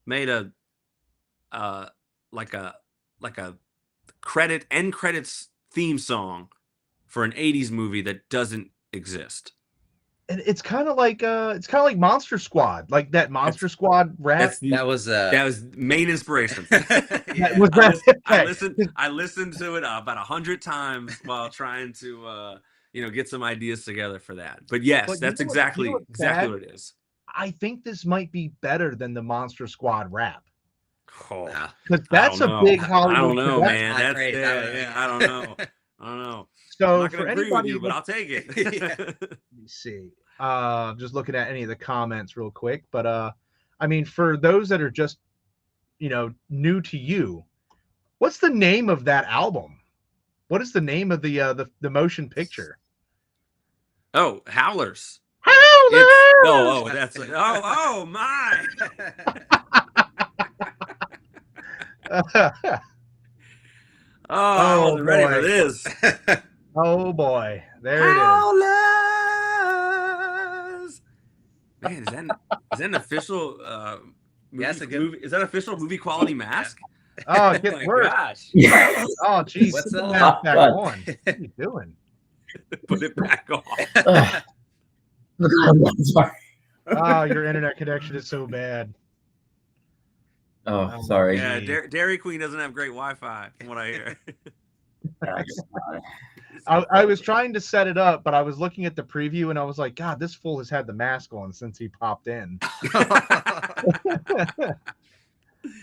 Speaker 2: made a end credits theme song for an 80s movie that doesn't exist?
Speaker 1: And it's kind of like Monster Squad, like that Monster Squad rap.
Speaker 3: That was
Speaker 2: main inspiration. I listened to it about 100 times while trying to get some ideas together for that. But yes, that's exactly what it is.
Speaker 1: I think this might be better than the Monster Squad rap.
Speaker 2: Oh,
Speaker 1: because that's a big Hollywood.
Speaker 2: I don't know, man. I don't know. So I'm not going to agree with you, but I'll take it.
Speaker 1: Let me see. Just looking at any of the comments real quick, but I mean, for those that are just new to you, what's the name of that album? What is the name of the motion picture?
Speaker 2: Oh, Howlers. That's oh my. I wasn't ready for this.
Speaker 1: Oh boy, there it
Speaker 2: is. Man, is that an official movie? Is that official movie quality mask?
Speaker 1: Oh, it gets worse.
Speaker 2: Gosh.
Speaker 1: Oh, geez.
Speaker 3: What's
Speaker 1: Put the
Speaker 3: up?
Speaker 1: mask back on. What are you doing?
Speaker 2: Put it back on.
Speaker 4: I'm sorry.
Speaker 1: Oh, your internet connection is so bad.
Speaker 4: Oh, sorry.
Speaker 2: Yeah, Dairy Queen doesn't have great Wi-Fi, from what I hear.
Speaker 1: I was trying to set it up, but I was looking at the preview and I was like, God, this fool has had the mask on since he popped in.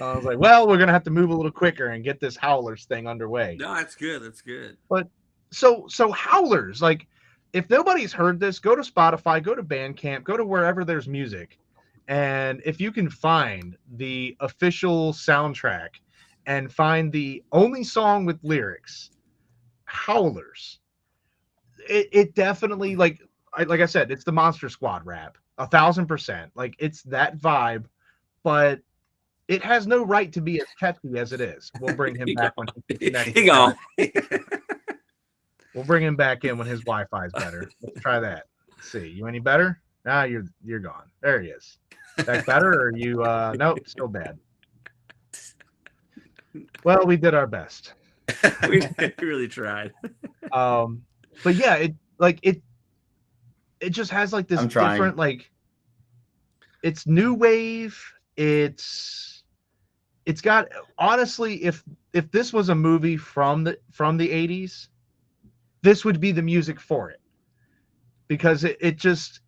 Speaker 1: I was like, well, we're gonna have to move a little quicker and get this Howlers thing underway.
Speaker 2: No, that's good. That's good.
Speaker 1: But so Howlers, like, if nobody's heard this, go to Spotify, go to Bandcamp, go to wherever there's music, and if you can find the official soundtrack and find the only song with lyrics, Howlers, it definitely, like I said, it's the Monster Squad rap, 1000%. Like, it's that vibe, but it has no right to be as catchy as it is. We'll bring him back when we'll bring him back in when his Wi-Fi is better. Let's try that. Let's see. You any better? Nah, you're gone. There he is. That's better, or you nope, still bad. Well, we did our best.
Speaker 2: We really tried.
Speaker 1: But yeah, it just has like this different, like, it's new wave. It's got, honestly, if this was a movie from the 80s, this would be the music for it, because it just,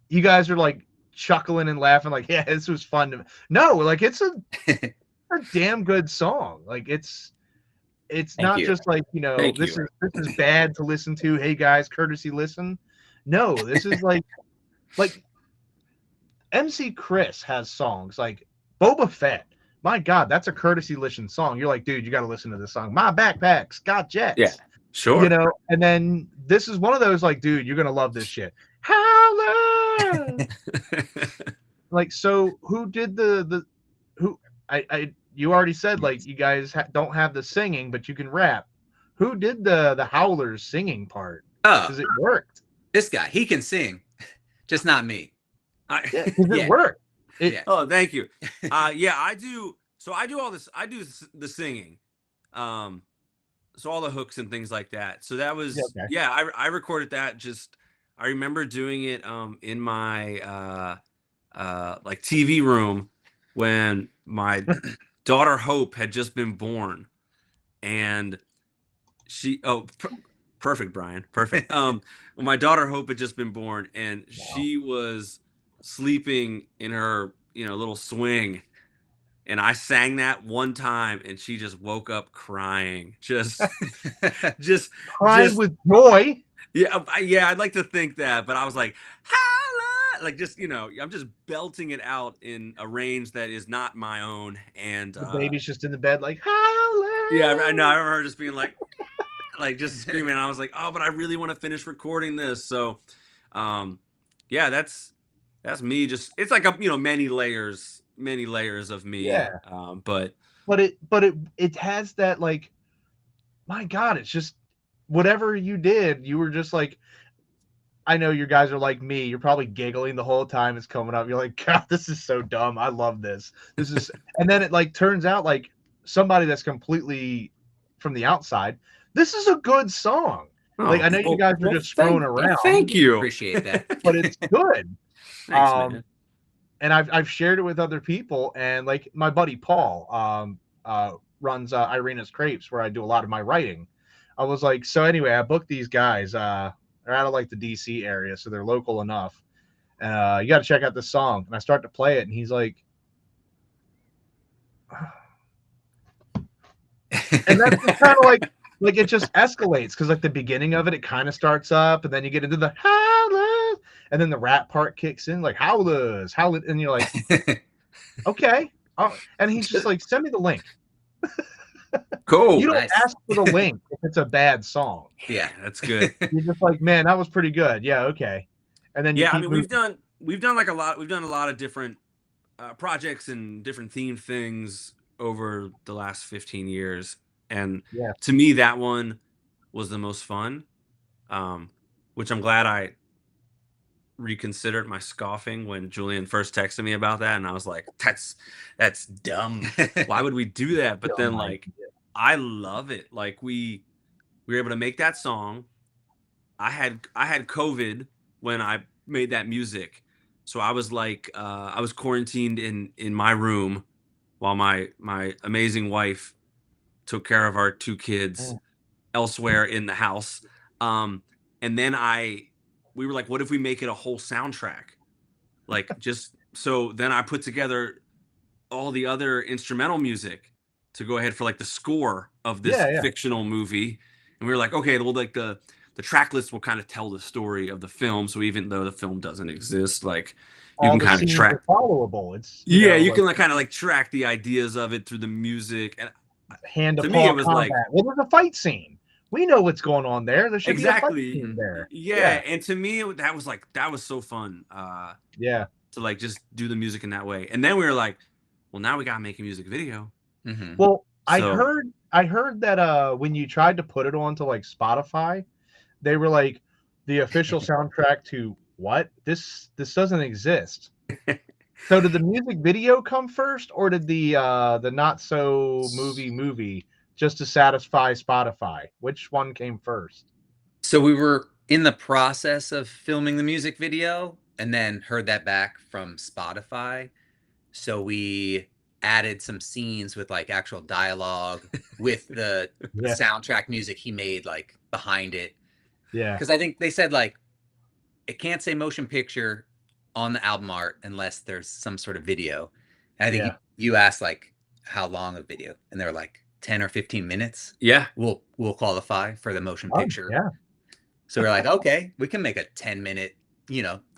Speaker 1: you guys are like chuckling and laughing like, yeah, this was fun. No, like, it's a damn good song. Like, it's not just like, this is bad to listen to. Hey guys, courtesy listen. No, this is like MC Chris has songs like Boba Fett. My God, that's a courtesy listen song. You're like, dude, you got to listen to this song. My backpack's got jets.
Speaker 2: Yeah, sure.
Speaker 1: And then this is one of those, like, dude, you're gonna love this shit. Howler. Like, so who did you already said, like, you guys don't have the singing, but you can rap. Who did the Howlers singing part? Because it worked.
Speaker 3: This guy, he can sing, just not me.
Speaker 1: It worked.
Speaker 2: Oh, thank you. Yeah, I do. So I do all this. I do the singing. So all the hooks and things like that. So that was, I recorded that. I remember doing it in my like TV room when my daughter Hope had just been born, and she perfect, Brian, perfect. When my daughter Hope had just been born, and she was sleeping in her little swing, and I sang that one time, and she just woke up crying, just
Speaker 1: crying with joy.
Speaker 2: Yeah, I'd like to think that, but I was like, holla! Like, just, I'm just belting it out in a range that is not my own, and
Speaker 1: the baby's just in the bed like, holla!
Speaker 2: Yeah, I know. I remember her just being like just screaming, and I was like, oh, but I really want to finish recording this. So, yeah, that's me. Just, it's like many layers of me.
Speaker 1: Yeah.
Speaker 2: But
Speaker 1: it has that, like, my God, it's just whatever you did, you were just like, I know you guys are like me. You're probably giggling the whole time it's coming up. You're like, God, this is so dumb. I love this. This is, and then it like turns out like somebody that's completely from the outside, this is a good song. Like, I know you guys are just throwing around.
Speaker 2: Thank you.
Speaker 3: Appreciate that.
Speaker 1: But it's good.
Speaker 2: Thanks, man.
Speaker 1: And I've shared it with other people, and like my buddy Paul runs Irina's Crepes, where I do a lot of my writing. I was like, so anyway, I booked these guys. They're out of like the DC area, so they're local enough. You got to check out this song. And I start to play it, and he's like, and that's kind of like it just escalates, because like the beginning of it kind of starts up, and then you get into the howlers, and then the rap part kicks in, like howlers, and you're like, okay. And he's just like, send me the link.
Speaker 2: Cool.
Speaker 1: You don't ask for the link if it's a bad song.
Speaker 3: Yeah,
Speaker 2: that's good.
Speaker 1: You're just like, man, that was pretty good. Yeah, okay. And then
Speaker 2: I mean, we've done a lot of different projects and different themed things over the last 15 years, and to me that one was the most fun, which I'm glad reconsidered my scoffing when Julian first texted me about that, and I was like, that's dumb. Why would we do that? But then like I love it. Like we were able to make that song. I had COVID when I made that music. So I was like I was quarantined in my room while my amazing wife took care of our 2 kids elsewhere in the house. And then we were like, what if we make it a whole soundtrack? Like just so then I put together all the other instrumental music to go ahead for like the score of this fictional movie. And we were like, okay, well, like the track list will kind of tell the story of the film. So even though the film doesn't exist, like you can kind of track
Speaker 1: followable. It's
Speaker 2: you can like kind of like track the ideas of it through the music. And
Speaker 1: hand to me, it was combat. Like, well, there's a fight scene. We know what's going on there. There should be a fight scene there.
Speaker 2: Yeah. And to me, that was so fun. To like just do the music in that way. And then we were like, well, now we gotta make a music video.
Speaker 1: Well, I heard that when you tried to put it onto like Spotify, they were like, the official soundtrack to what? This doesn't exist. So did the music video come first, or did the not so movie just to satisfy Spotify? Which one came first?
Speaker 3: So we were in the process of filming the music video and then heard that back from Spotify. So we added some scenes with like actual dialogue with the soundtrack music he made like behind it.
Speaker 1: Yeah.
Speaker 3: Because I think they said like it can't say motion picture on the album art unless there's some sort of video. And I think you asked like how long a video, and they're like 10 or 15 minutes.
Speaker 2: Yeah.
Speaker 3: We'll qualify for the motion picture.
Speaker 1: Yeah.
Speaker 3: So we're like, okay, we can make a 10-minute,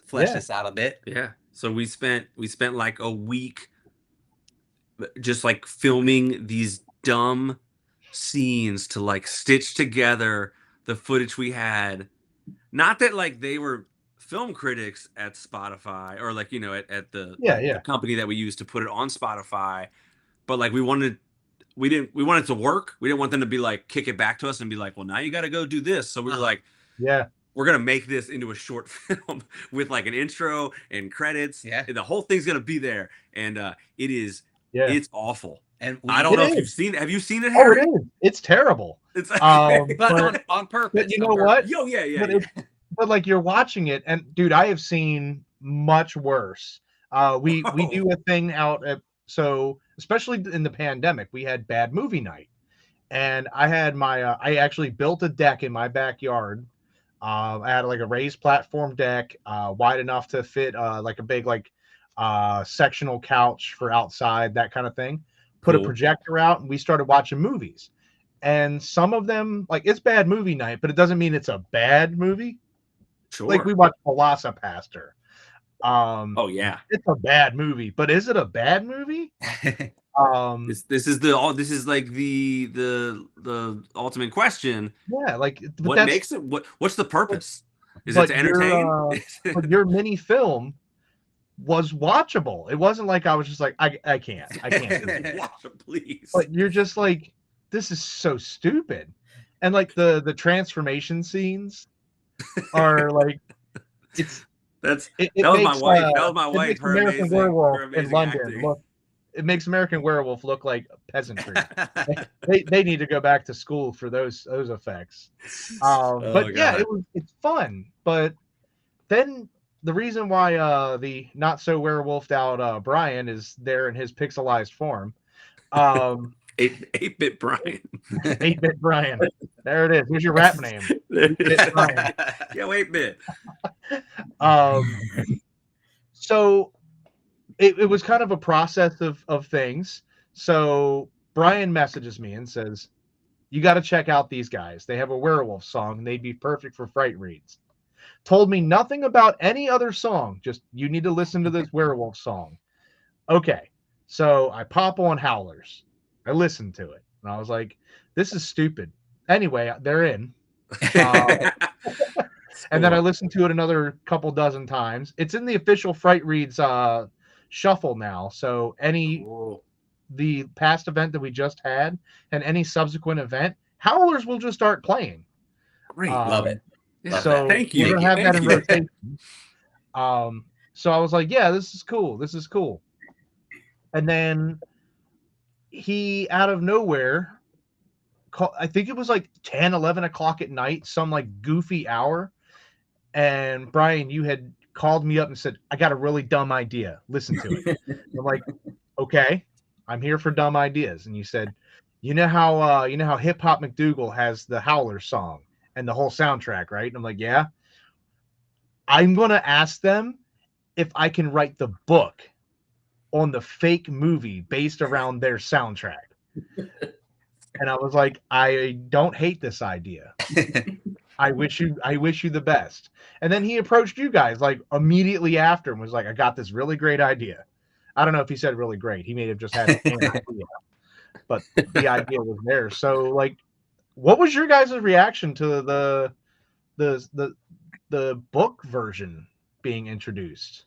Speaker 3: flesh this out a bit.
Speaker 2: Yeah. So we spent like a week just like filming these dumb scenes to like stitch together the footage we had. Not that like they were film critics at Spotify or like, at the company that we used to put it on Spotify, but like we wanted it to work. We didn't want them to be like, kick it back to us and be like, well, now you got to go do this. So we were like, we're going to make this into a short film with like an intro and credits.
Speaker 3: Yeah.
Speaker 2: And the whole thing's going to be there. And it's awful. And I don't know if you've seen it. Have you seen it, Harry?
Speaker 1: Oh, it is. It's terrible.
Speaker 2: It's
Speaker 3: but on purpose.
Speaker 1: But you know what?
Speaker 2: Yeah.
Speaker 1: But like you're watching it, and dude, I have seen much worse. We do a thing out at, so especially in the pandemic, we had bad movie night, and I had my I actually built a deck in my backyard. I had like a raised platform deck, wide enough to fit like a big like sectional couch for outside, that kind of thing. Put a projector out, and we started watching movies. And some of them, like, it's bad movie night, but it doesn't mean it's a bad movie.
Speaker 2: Sure.
Speaker 1: Like we watched Velocipaster. It's a bad movie, but is it a bad movie?
Speaker 2: This is like the ultimate question.
Speaker 1: Yeah, like
Speaker 2: what makes it? What's the purpose? Is it to entertain?
Speaker 1: But your mini film was watchable. It wasn't like I was just like I can't.
Speaker 2: Watch it, please.
Speaker 1: But you're just like, this is so stupid, and like the transformation scenes are like,
Speaker 2: that was my wife. That was my wife. Her
Speaker 1: American Werewolf in London it makes American Werewolf look like peasantry. they need to go back to school for those effects. It's fun. But then the reason why the not so werewolfed out Brian is there in his pixelized form.
Speaker 2: 8-bit Brian.
Speaker 1: 8-bit Brian. There it is. Here's your rap name. 8-bit Brian.
Speaker 2: Yeah, 8-bit.
Speaker 1: So it was kind of a process of things. So Brian messages me and says, you got to check out these guys. They have a werewolf song. They'd be perfect for Frightreads. Told me nothing about any other song. Just, you need to listen to this werewolf song. Okay. So I pop on Howlers. I listened to it. And I was like, this is stupid. Anyway, they're in. And then I listened to it another couple dozen times. It's in the official Frightreads shuffle now. So the past event that we just had and any subsequent event, Howlers will just start playing.
Speaker 3: Great. Love it.
Speaker 2: Yeah,
Speaker 1: so
Speaker 2: thank you.
Speaker 1: We're going to have that in rotation. So I was like, yeah, this is cool. This is cool. And then he, out of nowhere, I think it was like 10, 11 o'clock at night, some like goofy hour. And Brian, you had called me up and said, I got a really dumb idea. Listen to it. I'm like, okay, I'm here for dumb ideas. And you said, you know how Hip Hop McDougal has the Howler song and the whole soundtrack, right? And I'm like, yeah. I'm going to ask them if I can write the book on the fake movie based around their soundtrack. And I was like, I don't hate this idea. I wish you the best. And then he approached you guys like immediately after and was like, I got this really great idea. I don't know if he said really great. He may have just had an idea, but the idea was there. So like, what was your guys' reaction to the book version being introduced?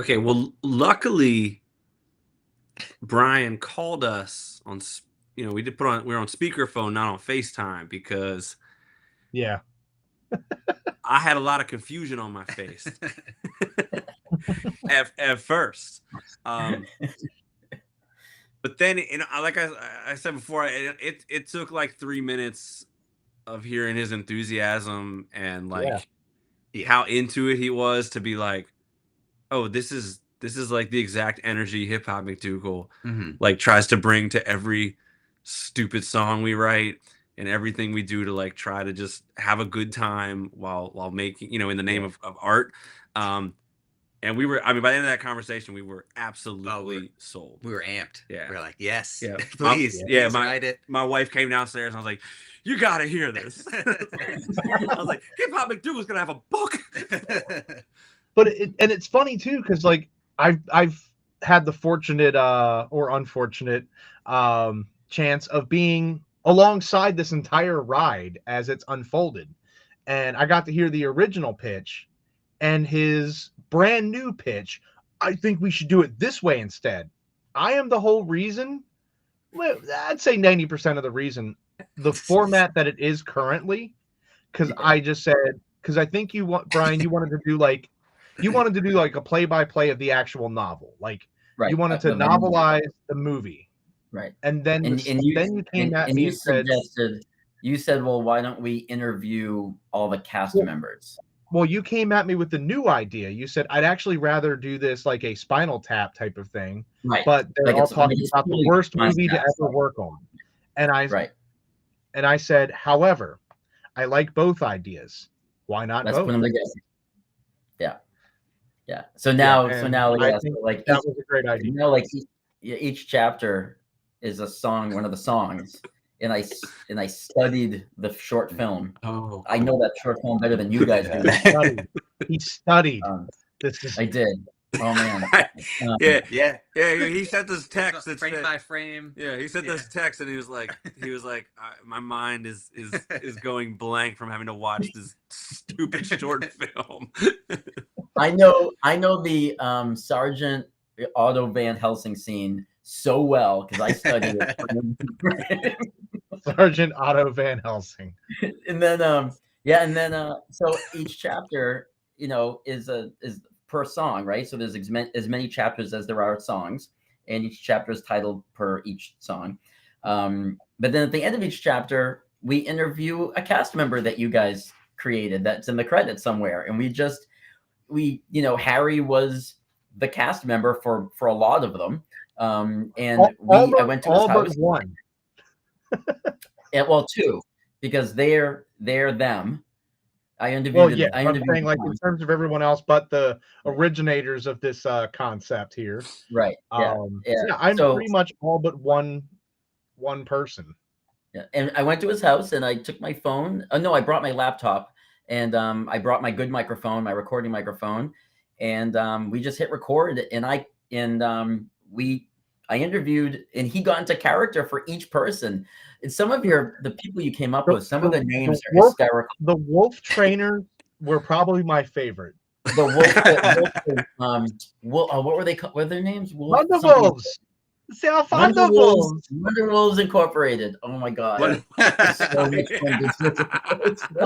Speaker 2: Okay, well, luckily, Brian called us on. We were on speakerphone, not on FaceTime, because I had a lot of confusion on my face at first. But then, like I said before, it took like 3 minutes of hearing his enthusiasm and like how into it he was to be like, oh, this is like the exact energy Hip Hop McDougal like tries to bring to every stupid song we write and everything we do to like try to just have a good time while making, in the name of art. And we were, by the end of that conversation, we were absolutely sold.
Speaker 3: We were amped.
Speaker 2: Yeah.
Speaker 3: We were like, yes,
Speaker 2: yeah.
Speaker 3: please.
Speaker 2: My wife came downstairs and I was like, you got to hear this. I was like, Hip Hop McDougal's going to have a book.
Speaker 1: But it's funny too, because like I've had the fortunate or unfortunate chance of being alongside this entire ride as it's unfolded, and I got to hear the original pitch and his brand new pitch. I think we should do it this way instead. I am the whole reason. I'd say 90% of the reason the format that it is currently, because I just said, because I think Brian, you wanted to do like a play-by-play of the actual novel. Like you wanted to novelize the movie.
Speaker 4: Right.
Speaker 1: And then you came at me and
Speaker 4: suggested, you said, well, why don't we interview all the cast members?
Speaker 1: Well, you came at me with the new idea. You said, I'd actually rather do this like a Spinal Tap type of thing.
Speaker 4: Right.
Speaker 1: But they're all talking about the worst movie to ever work on. And I said, however, I like both ideas. Why not both?
Speaker 4: Put them together. Yeah. So now, like
Speaker 1: that was a great idea.
Speaker 4: Like each chapter is a song, one of the songs, and I studied the short film.
Speaker 3: Oh,
Speaker 4: I know that short film better than you guys do.
Speaker 1: He studied.
Speaker 4: I did. Oh man.
Speaker 2: Yeah. He sent this text that
Speaker 3: frame by frame.
Speaker 2: Yeah, he sent this text and he was like, my mind is going blank from having to watch this stupid short film.
Speaker 4: I know the Sergeant Otto Van Helsing scene so well because I studied it.
Speaker 1: Sergeant Otto Van Helsing.
Speaker 4: And then so each chapter, is per song, right? So there's as many chapters as there are songs, and each chapter is titled per each song. But then at the end of each chapter, we interview a cast member that you guys created that's in the credits somewhere, and Harry was the cast member for a lot of them. I went to his house.
Speaker 1: But one.
Speaker 4: Well, two, because they're them. I interviewed.
Speaker 1: Well, I'm saying like in terms of everyone else, but the originators of this concept here,
Speaker 4: right?
Speaker 1: I'm pretty much all but one person.
Speaker 4: Yeah, and I went to his house and I took my phone. I brought my laptop and I brought my good microphone, my recording microphone, and we just hit record. And I interviewed, and he got into character for each person. And some of the people you came up with, some of the names are hysterical.
Speaker 1: The wolf trainers were probably my favorite.
Speaker 4: The wolf, what were they called? What were their names?
Speaker 1: Wonderwolves.
Speaker 4: Wonderwolves Incorporated. Oh my god.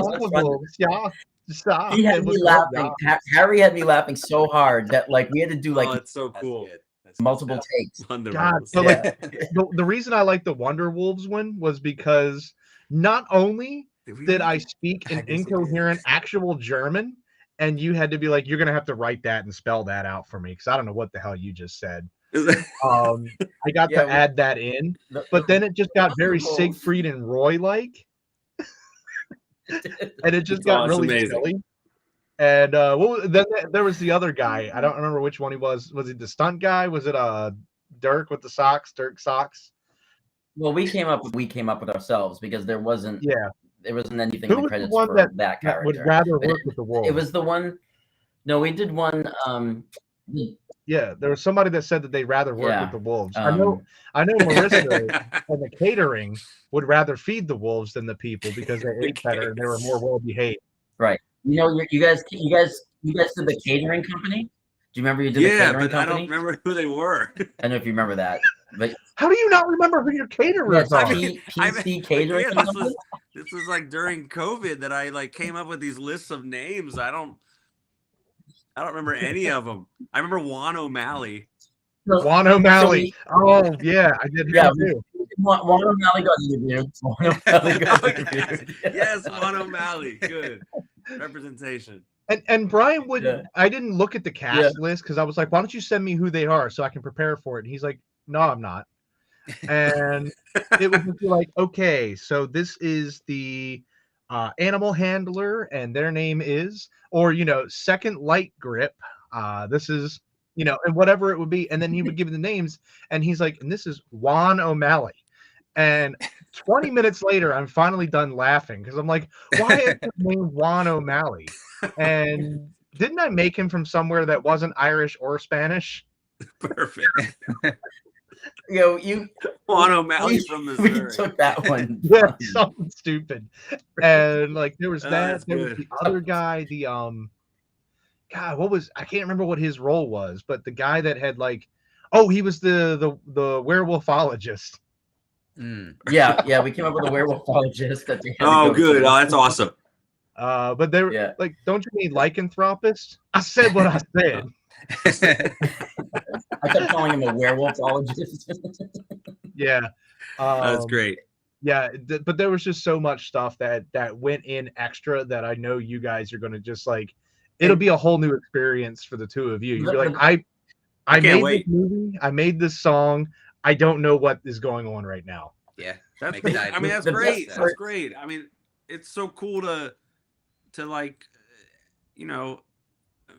Speaker 1: Wonderwolves, yeah. Stop.
Speaker 4: He had me laughing. Harry had me laughing so hard that like we had to do like
Speaker 2: it's so cool.
Speaker 4: Multiple takes.
Speaker 1: God, so like the reason I like the Wonder Wolves one was because not only did I speak an incoherent actual German, and you had to be like, you're gonna have to write that and spell that out for me because I don't know what the hell you just said. I got to add that in, but then it just got very Siegfried and Roy like, and it just got really silly. And then there was the other guy. I don't remember which one he was. Was it the stunt guy? Was it Dirk with the socks? Dirk socks?
Speaker 4: Well, we came up with ourselves because there wasn't anything in the credits for that character.
Speaker 1: Would rather work with the wolves.
Speaker 4: It was the one. No, we did one.
Speaker 1: Yeah, there was somebody that said that they'd rather work with the wolves. I know Marissa and the catering would rather feed the wolves than the people because they ate better and they were more well behaved.
Speaker 4: Right. You know, you guys did the catering company. Do you remember you did the catering company?
Speaker 2: I don't remember who they were.
Speaker 4: I don't know if you remember that. But
Speaker 1: how do you not remember who your caterers are?
Speaker 4: PC catering.
Speaker 2: This was like during COVID that I like came up with these lists of names. I don't remember any of them. I remember Juan O'Malley.
Speaker 1: Juan O'Malley. Oh yeah, I did.
Speaker 4: Yeah, Juan O'Malley got interviewed.
Speaker 2: Yes, Juan O'Malley. Good representation.
Speaker 1: And Brian wouldn't. I didn't look at the cast list because I was like, why don't you send me who they are so I can prepare for it? And he's like, no, I'm not. And it was just like, okay, so this is the animal handler, and their name is, or second light grip. This is, and whatever it would be, and then he would give the names, and he's like, and this is Juan O'Malley. And 20 minutes later, I'm finally done laughing because I'm like, why is his name Juan O'Malley? And didn't I make him from somewhere that wasn't Irish or Spanish?
Speaker 2: Perfect.
Speaker 4: You
Speaker 2: Juan O'Malley from Missouri.
Speaker 4: We took that one.
Speaker 1: Yeah, something stupid. And like there was that. There was the other guy. The God, I can't remember what his role was, but the guy that had like, he was the werewolfologist.
Speaker 4: Yeah, we came up with a werewolfologist.
Speaker 2: Good. Oh, that's awesome.
Speaker 1: But they were like, don't you mean lycanthropist? I said what I said.
Speaker 4: I kept calling him a werewolfologist.
Speaker 1: Yeah.
Speaker 2: That's great.
Speaker 1: Yeah, but there was just so much stuff that went in extra that I know you guys are going to just like, it'll be a whole new experience for the two of you. You'll be like, I made this movie, I made this song. I don't know what is going on right now.
Speaker 3: Yeah,
Speaker 2: that's great. I mean, that's great. That's great. I mean, it's so cool to like,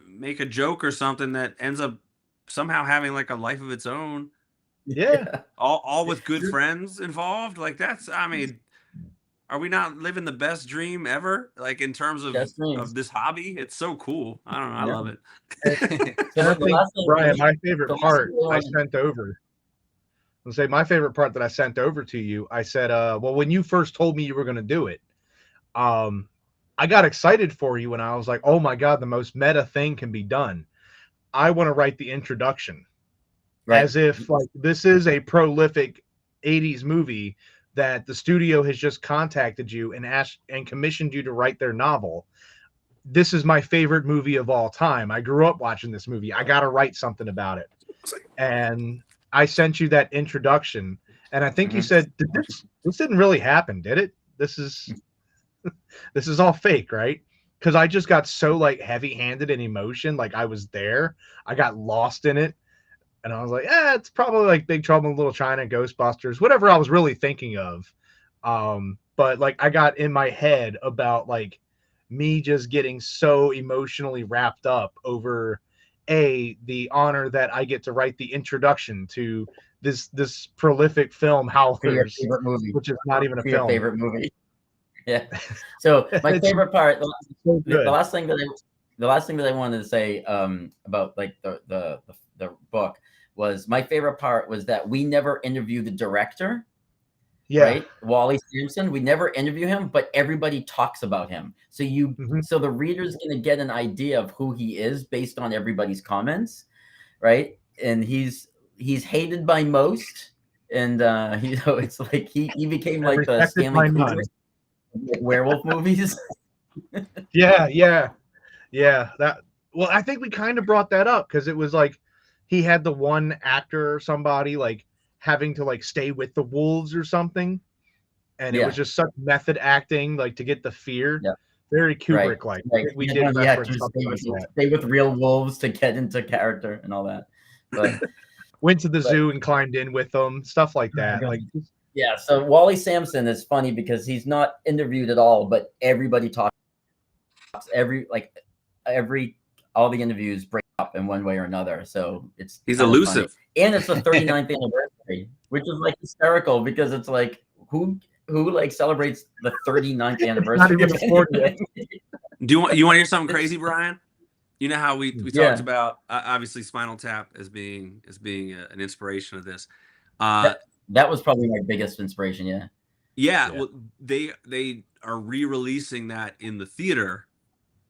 Speaker 2: make a joke or something that ends up somehow having like a life of its own.
Speaker 1: Yeah.
Speaker 2: All with good friends involved. Like that's, I mean, are we not living the best dream ever? Like in terms of this hobby? It's so cool. I don't know. I love it.
Speaker 1: And I think, Brian, my favorite part I sent over. I'll say my favorite part that I sent over to you, I said, well, when you first told me you were going to do it, I got excited for you when I was like, oh my God, the most meta thing can be done. I want to write the introduction. Right. As if like this is a prolific 80s movie that the studio has just contacted you and asked and commissioned you to write their novel. This is my favorite movie of all time. I grew up watching this movie. I got to write something about it. And I sent you that introduction, and I think you said, this didn't really happen, did it? This is all fake, right? Because I just got so like heavy-handed in emotion, like I was there. I got lost in it. And I was like, it's probably like Big Trouble in Little China, Ghostbusters, whatever I was really thinking of. But like I got in my head about like me just getting so emotionally wrapped up over the honor that I get to write the introduction to this prolific film, Howlers, which is not even a film.
Speaker 4: Your favorite movie. Yeah. So my favorite part, the last thing that I wanted to say about like the book was my favorite part was that we never interview the director. Yeah. Right? Wally Sampson. We never interview him, but everybody talks about him. So so the reader's gonna get an idea of who he is based on everybody's comments, right? And he's hated by most, and it's like he became like the Stanley Kubrick werewolf movies.
Speaker 1: Yeah. That. Well, I think we kind of brought that up because it was like he had the one actor or somebody like having to like stay with the wolves or something, and it was just such method acting like to get the fear.
Speaker 4: Yeah.
Speaker 1: Very Kubrick like.
Speaker 4: Right.
Speaker 1: We did reference something like that.
Speaker 4: Stay with real wolves to get into character and all that. But
Speaker 1: went to the zoo and climbed in with them, stuff like that. Like,
Speaker 4: yeah. So Wally Sampson is funny because he's not interviewed at all, but everybody talks. All the interviews break up in one way or another. So
Speaker 2: he's elusive,
Speaker 4: funny. And it's the 39th anniversary, which is like hysterical because it's like who like celebrates the 39th anniversary?
Speaker 2: Do you want to hear something crazy, Brian? You know how we talked about obviously Spinal Tap as being an inspiration of this.
Speaker 4: That was probably my biggest inspiration.
Speaker 2: Yeah. Well, they are re-releasing that in the theater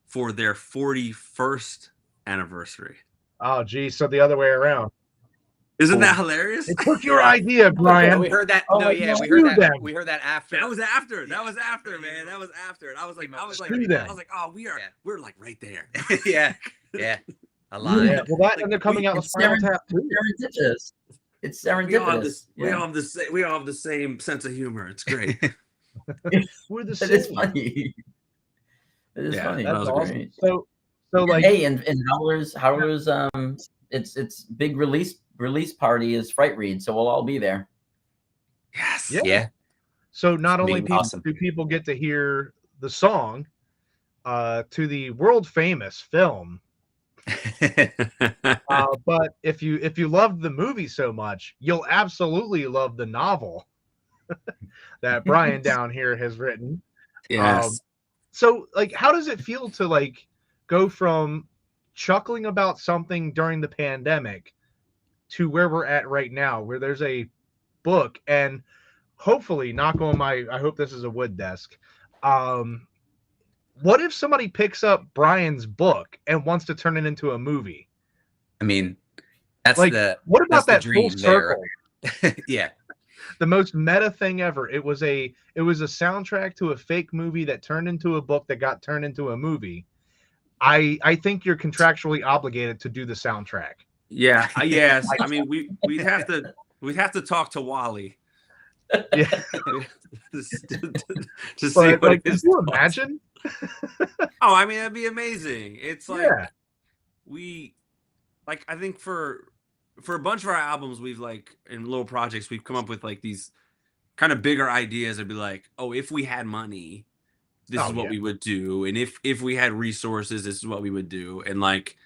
Speaker 2: for their 41st anniversary.
Speaker 1: Oh, geez. So the other way around.
Speaker 2: Isn't that hilarious?
Speaker 1: It took your idea, Brian.
Speaker 3: We heard that.
Speaker 1: We heard that.
Speaker 3: We heard that after.
Speaker 2: That was after, man. That was after. And I was like, oh, we're like right there.
Speaker 3: yeah. A lot.
Speaker 1: Yeah. Well, that and they're coming out with Spinal Tap too.
Speaker 4: It's serendipitous.
Speaker 2: We all have the same sense of humor. It's great.
Speaker 1: We're the same.
Speaker 4: It's funny. It is funny.
Speaker 1: That's awesome.
Speaker 4: Great.
Speaker 1: So like,
Speaker 4: hey, and Howler's its big release party is Frightreads, so we'll all be there.
Speaker 2: Yes.
Speaker 3: Yeah.
Speaker 1: So not only do people get to hear the song, to the world famous film, but if you loved the movie so much, you'll absolutely love the novel that Brian down here has written.
Speaker 2: Yes.
Speaker 1: So like, how does it feel to like go from chuckling about something during the pandemic to where we're at right now, where there's a book and hopefully, I hope this is a wood desk. What if somebody picks up Brian's book and wants to turn it into a movie?
Speaker 3: I mean, that's
Speaker 1: like, what about that
Speaker 3: dream
Speaker 1: full circle?
Speaker 3: Yeah.
Speaker 1: The most meta thing ever. It was a soundtrack to a fake movie that turned into a book that got turned into a movie. I think you're contractually obligated to do the soundtrack.
Speaker 2: Yeah. Yes. I mean, we'd have to talk to Wally.
Speaker 1: Yeah.
Speaker 2: to see what
Speaker 1: like, can you imagine?
Speaker 2: Oh, I mean, that'd be amazing. It's like I think for a bunch of our albums, we've like in little projects, we've come up with like these kind of bigger ideas. I'd be like, oh, if we had money, this is what we would do, and if we had resources, this is what we would do. And like,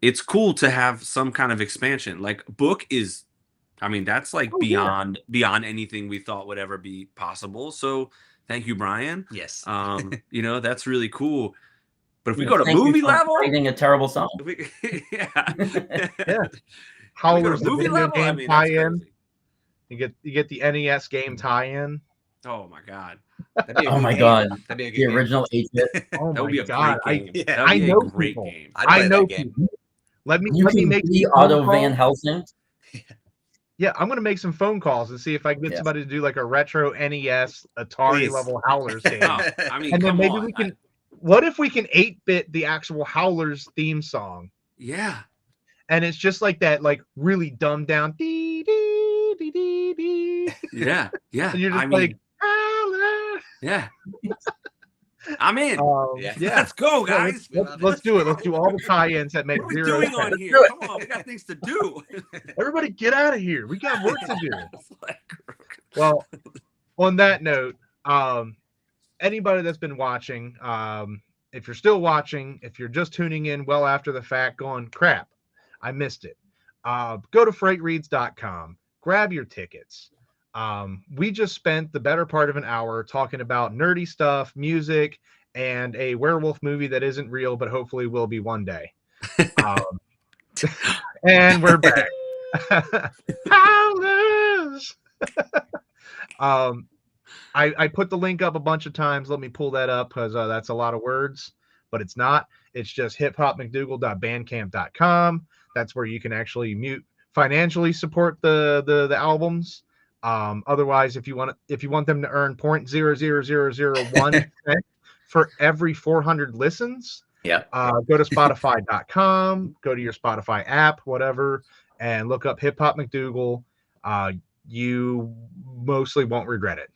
Speaker 2: it's cool to have some kind of expansion. Like book is, I mean, that's like beyond anything we thought would ever be possible. So thank you, Brian.
Speaker 3: Yes.
Speaker 2: That's really cool. But if we go to movie level,
Speaker 4: writing a terrible song.
Speaker 1: Howler's
Speaker 2: movie level,
Speaker 1: game tie-in. You get the NES game tie-in.
Speaker 2: Oh my god!
Speaker 4: Oh my god!
Speaker 3: That'd be a good
Speaker 4: the
Speaker 3: game.
Speaker 4: original 8-bit.
Speaker 1: Oh
Speaker 2: that would be a
Speaker 1: god!
Speaker 2: Great game.
Speaker 1: I know
Speaker 2: great
Speaker 1: people.
Speaker 2: game.
Speaker 1: I know people. Let me make
Speaker 4: Otto Van Helsing.
Speaker 1: Yeah, I'm gonna make some phone calls and see if I can get somebody to do like a retro NES Atari level Howlers game.
Speaker 2: I mean,
Speaker 1: and then maybe we can. What if we can 8-bit the actual Howlers theme song?
Speaker 2: Yeah.
Speaker 1: And it's just like that, like really dumbed down. Dee, dee, dee, dee, dee.
Speaker 2: Yeah.
Speaker 1: And you're just like, Howlers.
Speaker 2: Yeah. I'm in.
Speaker 1: Yeah.
Speaker 2: Let's go, guys.
Speaker 1: Let's do it. Let's do all the tie-ins that make
Speaker 2: what are we
Speaker 1: zero
Speaker 2: doing
Speaker 1: sense.
Speaker 2: on here? Come on, we got things to do.
Speaker 1: Everybody get out of here. We got work to do. Well, on that note, anybody that's been watching, if you're still watching, if you're just tuning in well after the fact going, crap, I missed it. Go to frightreads.com, grab your tickets. We just spent the better part of an hour talking about nerdy stuff, music, and a werewolf movie that isn't real, but hopefully will be one day. And we're back. Howlers! I put the link up a bunch of times. Let me pull that up because that's a lot of words, but it's not. It's just hiphopmcdougal.bandcamp.com. That's where you can actually financially support the albums. Otherwise, if you want them to earn 0.00001 for every 400 listens,
Speaker 3: yeah,
Speaker 1: go to Spotify.com, go to your Spotify app, whatever, and look up Hip Hop McDougal. You mostly won't regret it.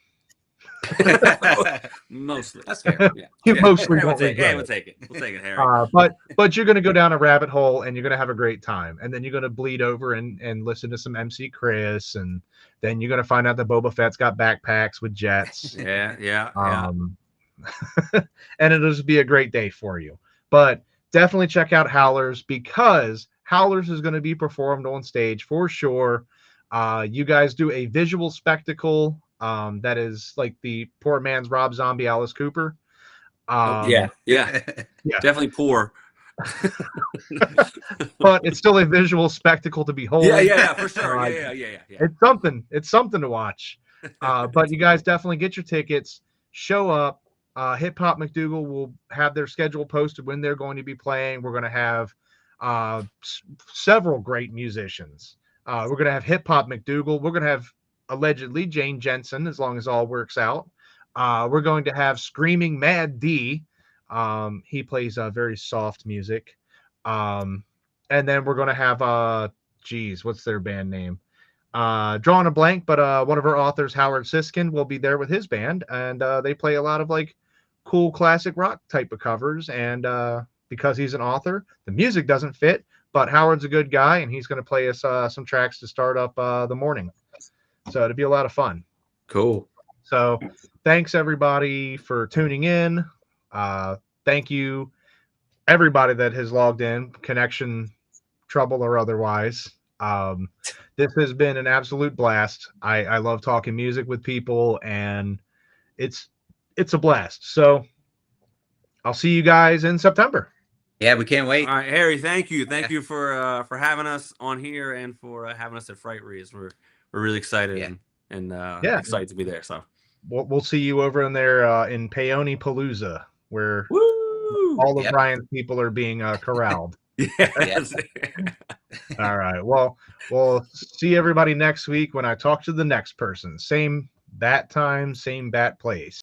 Speaker 2: Mostly.
Speaker 3: That's fair. Yeah.
Speaker 1: You mostly
Speaker 2: Hey,
Speaker 1: won't regret
Speaker 2: we'll
Speaker 1: it.
Speaker 2: take it. We'll take it, Harry.
Speaker 1: But you're going to go down a rabbit hole and you're going to have a great time. And then you're going to bleed over and listen to some MC Chris. And then you're going to find out that Boba Fett's got backpacks with jets.
Speaker 2: Yeah.
Speaker 1: And it'll just be a great day for you. But definitely check out Howlers, because Howlers is going to be performed on stage for sure. You guys do a visual spectacle that is like the poor man's Rob Zombie, Alice Cooper.
Speaker 2: Yeah. Definitely poor.
Speaker 1: But it's still a visual spectacle to behold.
Speaker 2: Yeah, for sure. Yeah.
Speaker 1: It's something to watch. But you guys definitely get your tickets, show up. Hip Hop McDougal will have their schedule posted when they're going to be playing. We're going to have several great musicians. We're going to have Hip Hop McDougal. We're going to have allegedly Jane Jensen, as long as all works out. We're going to have Screaming Mad D. He plays very soft music. And then we're going to have, what's their band name? Drawing a blank, but one of our authors, Howard Siskin, will be there with his band. And they play a lot of like cool classic rock type of covers. And because he's an author, the music doesn't fit. But Howard's a good guy, and he's going to play us some tracks to start up the morning. So it'll be a lot of fun.
Speaker 2: Cool.
Speaker 1: So thanks, everybody, for tuning in. Thank you, everybody that has logged in, connection trouble or otherwise. This has been an absolute blast. I love talking music with people, and it's a blast. So I'll see you guys in September.
Speaker 3: Yeah, we can't wait.
Speaker 2: All right, Harry, thank you. Thank you for having us on here and for having us at Frightreads. We're really excited and excited to be there. So
Speaker 1: we'll see you over in there in Peony Palooza, where all of Brian's people are being corralled.
Speaker 2: Yes.
Speaker 1: All right. Well, we'll see everybody next week when I talk to the next person. Same bat time, same bat place.